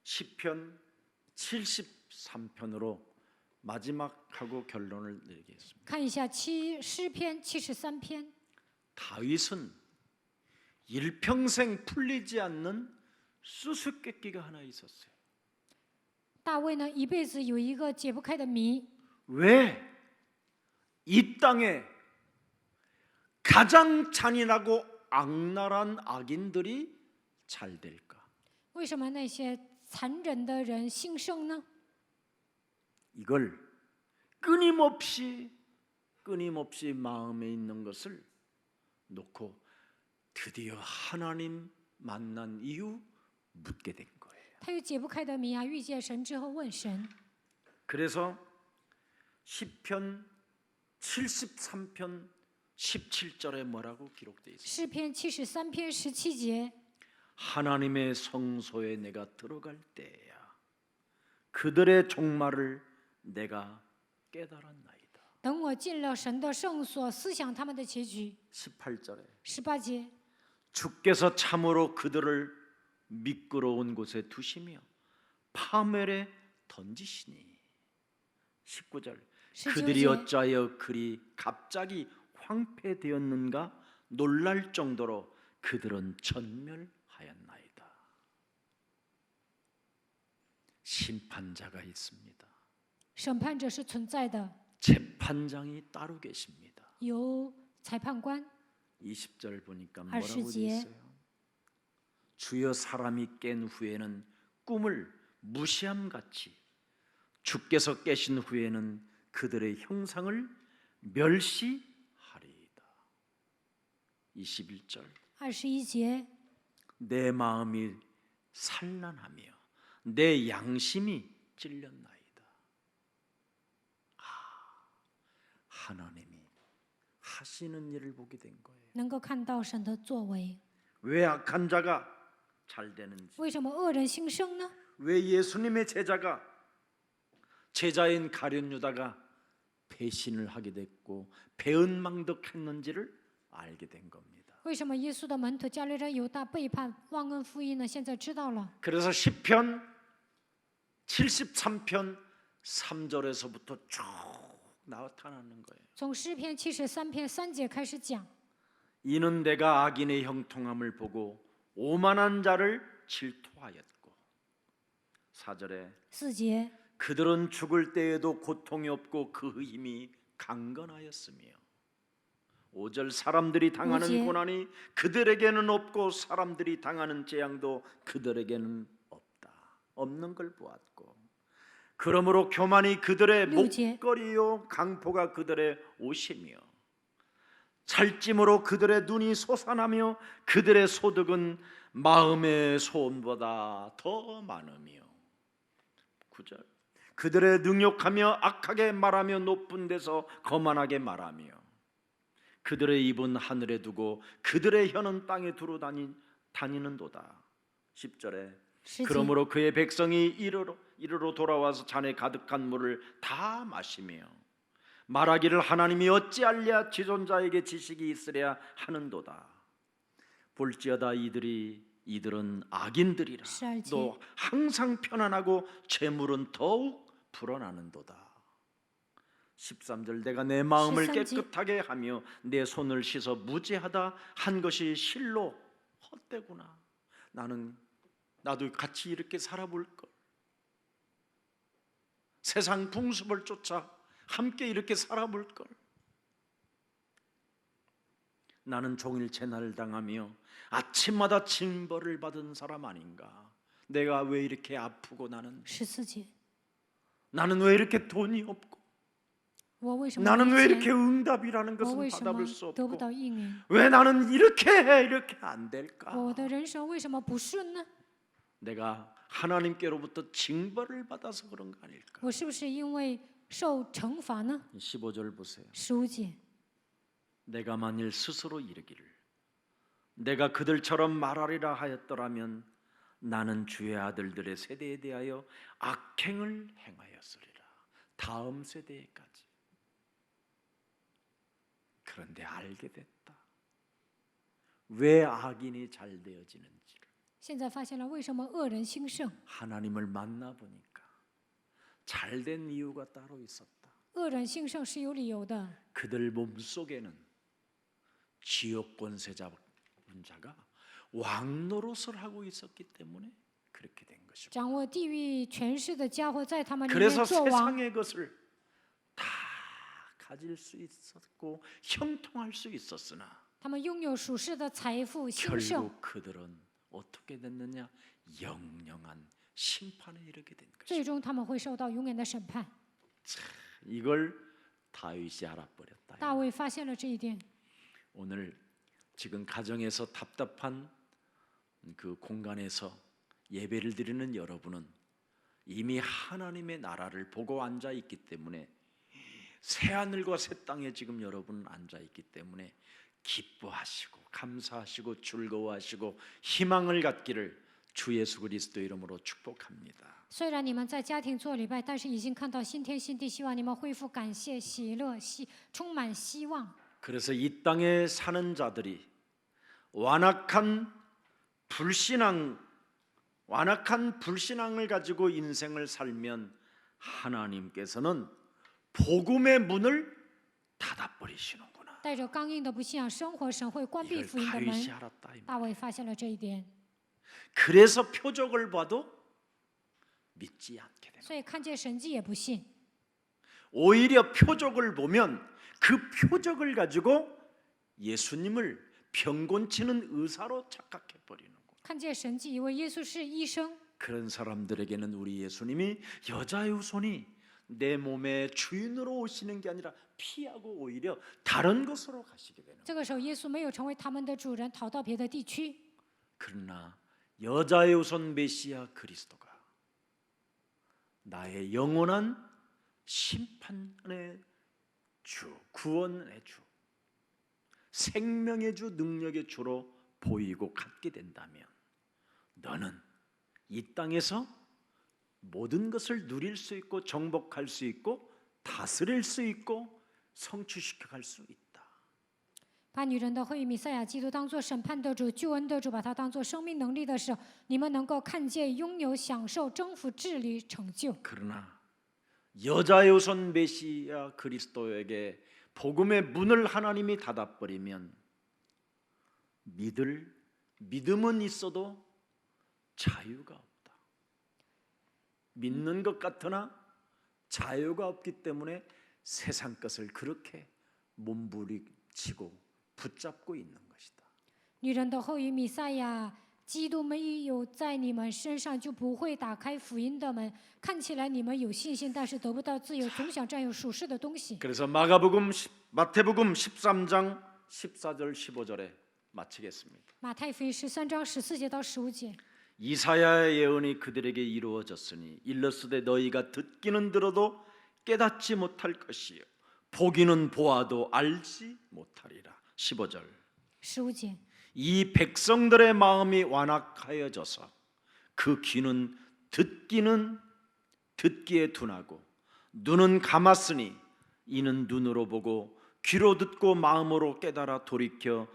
시편 73편으로 마지막하고 결론을 내리겠습니다. 看一下诗篇73篇， 다윗은 일평생 풀리지 않는 수수께끼가 하나 있었어요. 大卫呢一辈子有一个解不开的谜， 왜 이 땅에 가장 잔인하고 악랄한 악인들이 잘 될까? 为什么那些残忍的人兴盛呢？ 이걸 끊임없이 마음에 있는 것을 놓고 드디어 하나님 만난 이후 묻게 된 거예요. 他有解不开的谜啊！遇见神之后问神， 그래서 시편 73편 17절에 뭐라고 기록되어 있습니다. 诗篇73篇17节， 하나님의 성소에 내가 들어갈 때야 그들의 종말을 내가 깨달았나이다. 等我进了神的圣所，思想他们的结局。 18절에 18节， 주께서 참으로 그들을 미끄러운 곳에 두시며 파멸에 던지시니. 19절 19 그들이 제. 어찌하여 그리 갑자기 황폐되었는가 놀랄 정도로 그들은 전멸하였나이다. 심판자가 있습니다. 审判者是存在的， 재판장이 따로 계십니다. 有裁判官。 20절 보니까 뭐라고 20 되어 있어요? 주여 사람이 깬 후에는 꿈을 무시함같이 주께서 깨신 후에는 그들의 형상을 멸시하리이다. 21절 21节， 내 마음이 산란하며 내 양심이 찔렸나이다. 하나님이 하시는 일을 보게 된 거예요. 能够看到神的作为。 왜 악한 자가 잘 되는지, 为什么恶人兴盛呢？ 왜 예수님의 제자인 가룟 유다가 배신을 하게 됐고 배은망덕했는지를 알게 된 겁니다. 为什么耶稣的门徒加利人犹大背叛忘恩负义呢？现在知道了。 그래서 시편 73편 3절에서부터 쭉 나타나는 거예요. 从诗篇73篇3节开始讲， 이는 내가 악인의 형통함을 보고 오만한 자를 질투하였고. 4절에 4节， 그들은 죽을 때에도 고통이 없고 그 힘이 강건하였으며. 5절 사람들이 당하는 5절. 고난이 그들에게는 없고 사람들이 당하는 재앙도 그들에게는 없는 걸 보았고 그러므로 교만이 그들의 6절. 목걸이요 강포가 그들의 옷이며 찰짐으로 그들의 눈이 솟아나며 그들의 소득은 마음의 소원보다 더 많으며. 9절 그들의 능욕하며 악하게 말하며 높은 데서 거만하게 말하며 그들의 입은 하늘에 두고 그들의 혀는 땅에 두루 다니는도다. 10절에 10절. 그러므로 그의 백성이 이르러 돌아와서 잔에 가득한 물을 다 마시며 말하기를 하나님이 어찌할랴 지존자에게 지식이 있으랴 하는도다. 볼지어다 이들은 악인들이라. 12절. 또 항상 편안하고 재물은 더욱 불어나는도다. 13절 내가 내 마음을 13절. 깨끗하게 하며 내 손을 씻어 무죄하다 한 것이 실로 헛되구나. 나도 같이 이렇게 살아볼 걸. 세상 풍습을 쫓아 함께 이렇게 살아볼 걸. 나는 종일 재난을 당하며 아침마다 징벌을 받은 사람 아닌가? 내가 왜 이렇게 아프고 나는 14节， 나는 왜 이렇게 돈이 없고 我为什么 나는 왜 没 이렇게 钱？ 응답이라는 我 것은 为什么 받아볼 수 得不 없고 到应允？ 왜 나는 이렇게 해 이렇게 안 될까? 我的人生为什么不顺呢？ 내가 하나님께로부터 징벌을 받아서 그런 거 아닐까? 我是不是因为受惩罚呢？ 15절 보세요. 15节， 내가 만일 스스로 이르기를 내가 그들처럼 말하리라 하였더라면 나는 주의 아들들의 세대에 대하여 악행을 행하였으리라. 다음 세대에까지. 그런데 알게 됐다. 왜 악인이 잘 되어지는지를. 现在发现了为什么恶人兴盛？ 하나님을 만나 보니까 잘 된 이유가 따로 있었다. 恶人兴盛是有理由的。 그들 몸속에는 지옥 권세자 자가 왕노릇을 하고 있었기 때문에 그렇게 된 것입니다. 掌握地狱权势的家伙在他们里面 그래서 做王， 세상의 것을 다 가질 수 있었고 형통할 수 있었으나 他们拥有属世的财富兴盛， 결국 그들은 어떻게 됐느냐? 영영한 심판에 이르게 된 것입니다. 最終他们会受到永远的审判。 이걸 다윗이 알아버렸다. 大卫发现了这一点。 오늘 지금 가정에서 답답한 그 공간에서 예배를 드리는 여러분은 이미 하나님의 나라를 보고 앉아 있기 때문에 새 하늘과 새 땅에 지금 여러분은 앉아 있기 때문에 기뻐하시고 감사하시고 즐거워하시고 희망을 갖기를 주 예수 그리스도 이름으로 축복합니다. 虽然你们在家庭做礼拜，但是已经看到新天新地，希望你们恢复感谢、喜乐、充满希望。 그래서 이 땅에 사는 자들이 완악한 불신앙을 가지고 인생을 살면 하나님께서는 복음의 문을 닫아버리시는구나. 带着刚硬的不信仰生活，神会关闭 이걸 福音的 다윗이 门。 알았다. 이 大卫发现了这一点， 그래서 표적을 봐도 믿지 않게 됩니다. 所以看见神迹也不信。 오히려 표적을 보면 그 표적을 가지고 예수님을 병 고치는 의사로 착각해 버리는 거. 看见神迹，以为耶稣是医生。 그런 사람들에게는 우리 예수님이 여자의 후손이 내 몸의 주인으로 오시는 게 아니라 피하고 오히려 다른 곳으로 가시게 되는. 这个时候，耶稣没有成为他们的主人，逃到别的地区。 그러나 여자의 후손 메시아 그리스도가 나의 영원한 심판의 주, 구원의 주, 생명의 주, 능력의 주로 보이고 갖게 된다면 너는 이 땅에서 모든 것을 누릴 수 있고 정복할 수 있고 다스릴 수 있고 성취시켜 갈 수 있다. 把女人的会与弥赛亚基督当作审判的主、救恩的主，把它当作生命能力的时候，你们能够看见、拥有、享受、征服、治理、成就。 그러나 여자의 후손 메시아 그리스도에게 복음의 문을 하나님이 닫아버리면 믿음은 있어도 자유가 없다. 믿는 것 같으나 자유가 없기 때문에 세상 것을 그렇게 몸부림치고 붙잡고 있는 것이다. 女人的后裔弥赛亚基督没有在你们身上，就不会打开福音的门。看起来你们有信心，但是得不到自由，总想占有属世的东西。 그래서 마태복음 13장 14절 15절에 마치겠습니다. 马太福音13章14节到15节， 이사야의 예언이 그들에게 이루어졌으니 일렀으되 너희가 듣기는 들어도 깨닫지 못할 것이요 보기는 보아도 알지 못하리라. 15절. 15节， 이 백성들의 마음이 완악하여져서 그 귀는 듣기에 둔하고 눈은 감았으니 이는 눈으로 보고 귀로 듣고 마음으로 깨달아 돌이켜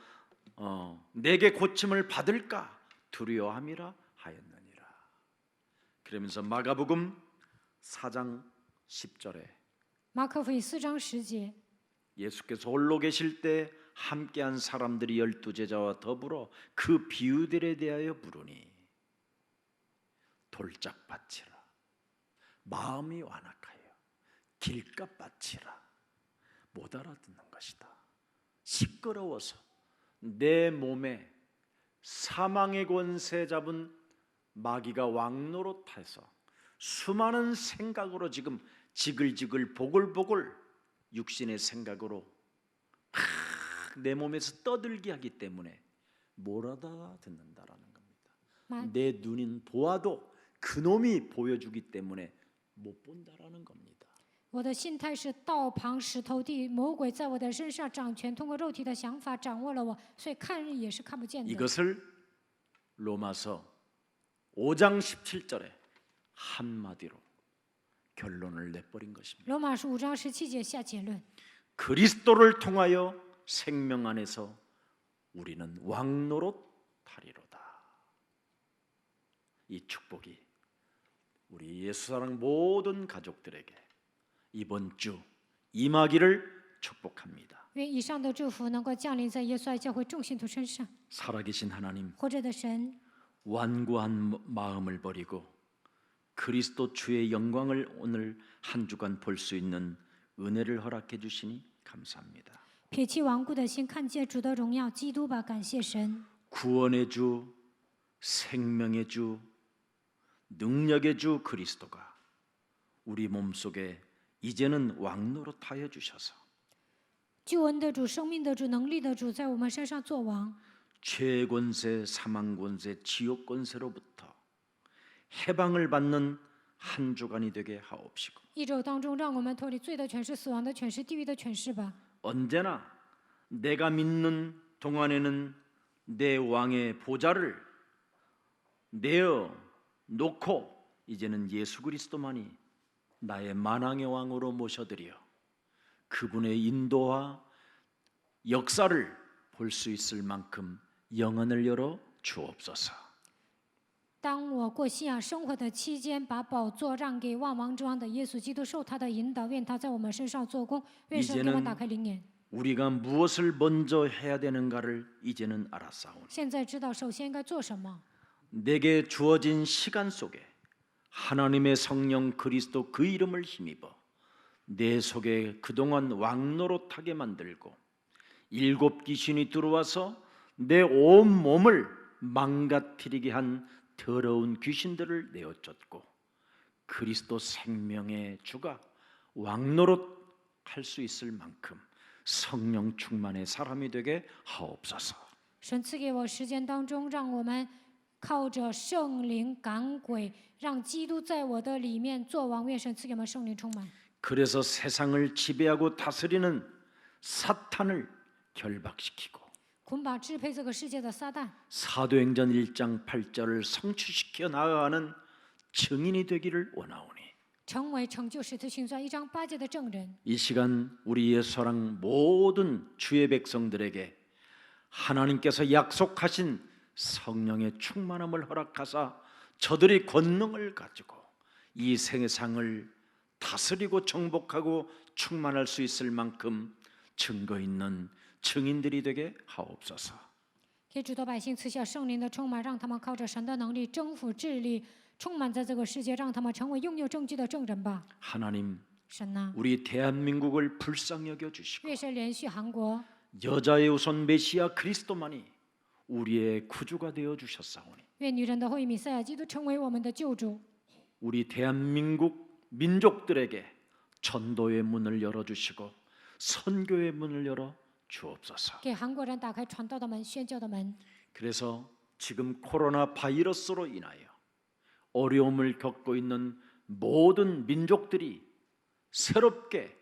내게 고침을 받을까 두려워함이라 하였느니라. 그러면서 마가복음 4장 10절에 马可福音4章10节， 예수께서 홀로 계실 때 함께한 사람들이 12제자와 더불어 그 비유들에 대하여 물으니 돌짝밭이라 마음이 완악하여 길값 바치라. 못 알아듣는 것이다. 시끄러워서 내 몸에 사망의 권세 잡은 마귀가 왕노릇해서 수많은 생각으로 지금 지글지글 보글보글 육신의 생각으로 막 내 몸에서 떠들게 하기 때문에 못 알아듣는다라는 겁니다. 내 눈은 보아도 그놈이 보여주기 때문에 못 본다라는 겁니다. 我的心态是道旁石头地，魔鬼在我的身上掌权，通过肉体的想法掌握了我，所以看也是看不见的。 이것을 로마서 5장 17절에 한마디로 결론을 내버린 것입니다. 罗马书5章17节下结论： 그리스도를 통하여 생명 안에서 우리는 왕노릇하리로다. 이 축복이 우리 예수사랑 모든 가족들에게 이번 주 임하기를 축복합니다. 愿以上的祝福能够降临在耶稣爱教会众信徒身上。 살아계신 하나님, 活着的神， 완고한 마음을 버리고 그리스도 주의 영광을 오늘 한 주간 볼 수 있는 은혜를 허락해 주시니 감사합니다. 撇弃顽固的心，看见主的荣耀，基督吧，感谢神。 구원의 주, 생명의 주, 능력의 주 그리스도가 우리 몸속에 이제는 왕노릇하여 주셔서 救恩的主、生命的主、能力的主，在我们身上作王。 죄 권세, 사망 권세, 지옥 권세로부터 해방을 받는 한 주간이 되게 하옵시고 一周当中，让我们脱离罪的权势、死亡的权势、地狱的权势吧。 언제나 내가 믿는 동안에는 내 왕의 보좌를 내어 놓고 이제는 예수 그리스도만이 나의 만왕의 왕으로 모셔드려 그분의 인도와 역사를 볼 수 있을 만큼 영안을 열어 주옵소서. 当我过信仰生活的期间，把宝座让给万王之王的耶稣基督，受他的引导，愿他在我们身上做工，愿神给我们打开灵眼。 우리가 무엇을 먼저 해야 되는가를 이제는 알았사오니 现在知道首先应该做什么。 내게 주어진 시간 속에 하나님의 성령 그리스도 그 이름을 힘입어 내 속에 그동안 왕노릇하게 만들고 일곱 귀신이 들어와서 내 온 몸을 망가뜨리게 한 더러운 귀신들을 내어쫓고 그리스도 생명의 주가 왕노릇할 수 있을 만큼 성령 충만의 사람이 되게 하옵소서. 神赐给我时间当中，让我们靠着圣灵赶鬼，让基督在我的里面做王。愿神赐给我们圣灵充满。 그래서 세상을 지배하고 다스리는 사탄을 결박시키고 捆绑支配这个世界的撒旦， 사도행전 1장 8절을 성취시켜 나아가는 증인이 되기를 원하오니 成为成就使徒行传1章8节的证人。 이 시간 우리 예수사랑 모든 주의 백성들에게 하나님께서 약속하신 성령의 충만함을 허락하사 저들이 권능을 가지고 이 세상을 다스리고 정복하고 충만할 수 있을 만큼 증거 있는 증인들이 되게 하옵소서. 给主的百姓赐下圣灵的充满，让他们靠着神的能力征服治理，充满在这个世界，让他们成为拥有证据的证人吧。 하나님, 神呐、 우리 대한민국을 불쌍히 여겨 주시고 愿神连续韩国， 여자의 우선 메시아 그리스도만이 우리의 구주가 되어 주셨사오니 愿女人的后裔弥赛亚基督成为我们的救主。 우리 대한민국 민족들에게 전도의 문을 열어 주시고 선교의 문을 열어 주옵소서. 给韩国人打开传道的门、宣教的门。 그래서 지금 코로나 바이러스로 인하여 어려움을 겪고 있는 모든 민족들이 새롭게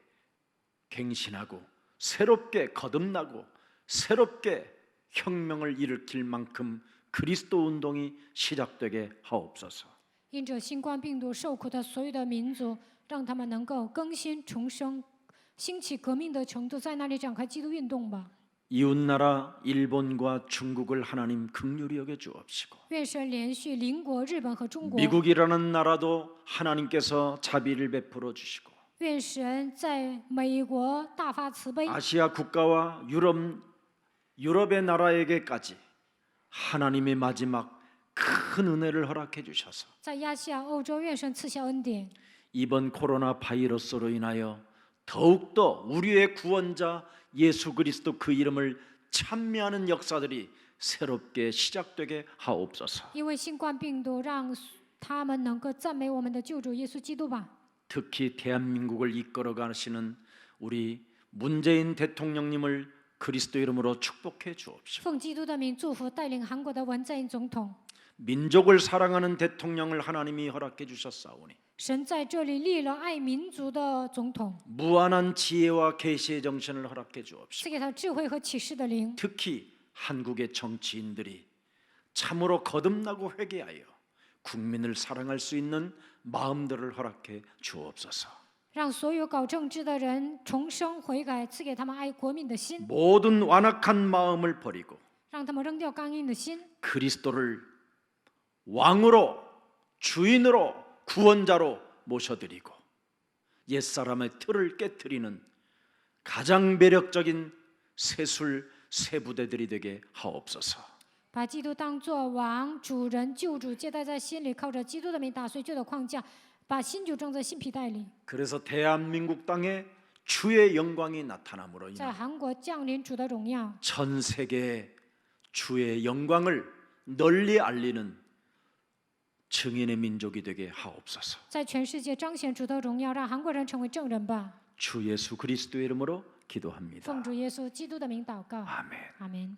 갱신하고 새롭게 거듭나고 새롭게 혁명을 일으킬 만큼 그리스도 운동이 시작되게 하옵소서. 因着新冠病毒受苦的所有的民族，让他们能够更新重生，兴起革命的程度，在那里展开基督运动吧。 이웃나라 일본과 중국을 하나님 긍휼히 여겨 주옵시고 愿神连续邻国日本和中国， 미국이라는 나라도 하나님께서 자비를 베풀어 주시고 愿神在美国大发慈悲， 아시아 국가와 유럽의 나라에게까지 하나님의 마지막 큰 은혜를 허락해 주셔서 在亚细亚、欧洲，愿神赐下恩典。 이번 코로나 바이러스로 인하여 더욱더 우리의 구원자 예수 그리스도 그 이름을 찬미하는 역사들이 새롭게 시작되게 하옵소서. 因为新冠病毒，让他们能够赞美我们的救主耶稣基督吧。 특히 대한민국을 이끌어 가시는 우리 문재인 대통령님을 그리스도 이름으로 축복해 주옵시고 奉基督的名祝福带领韩国的文在寅总统。 민족을 사랑하는 대통령을 하나님이 허락해 주셨사오니 神在这里立了爱民族的总统， 무한한 지혜와 계시의 정신을 허락해 주옵시고 赐给他智慧和启示的灵。 특히 한국의 정치인들이 참으로 거듭나고 회개하여 국민을 사랑할 수 있는 마음들을 허락해 주옵소서. 让所有搞政治的人重生悔改，赐给他们爱国民的心， 모든 완악한 마음을 버리고 让他们扔掉刚硬的心， 그리스도를 왕으로 주인으로 구원자로 모셔드리고 옛사람의 틀을 깨트리는 가장 매력적인 세술 세부대들이 되게 하옵소서. 把基督当作王、主人、救主接待在心里，靠着基督的名打碎旧的框架，把新酒装在新皮袋里。 그래서 대한민국 땅에 주의 영광이 나타남으로 在 인하여 韩国降临主的荣耀， 전 세계에 주의 영광을 널리 알리는 증인의 민족이 되게 하옵소서. 在全世界彰显主的荣耀，让韩国人成为证人吧。 주 예수 그리스도의 이름으로 기도합니다. 奉主耶稣基督的名祷告， 아멘. 阿门。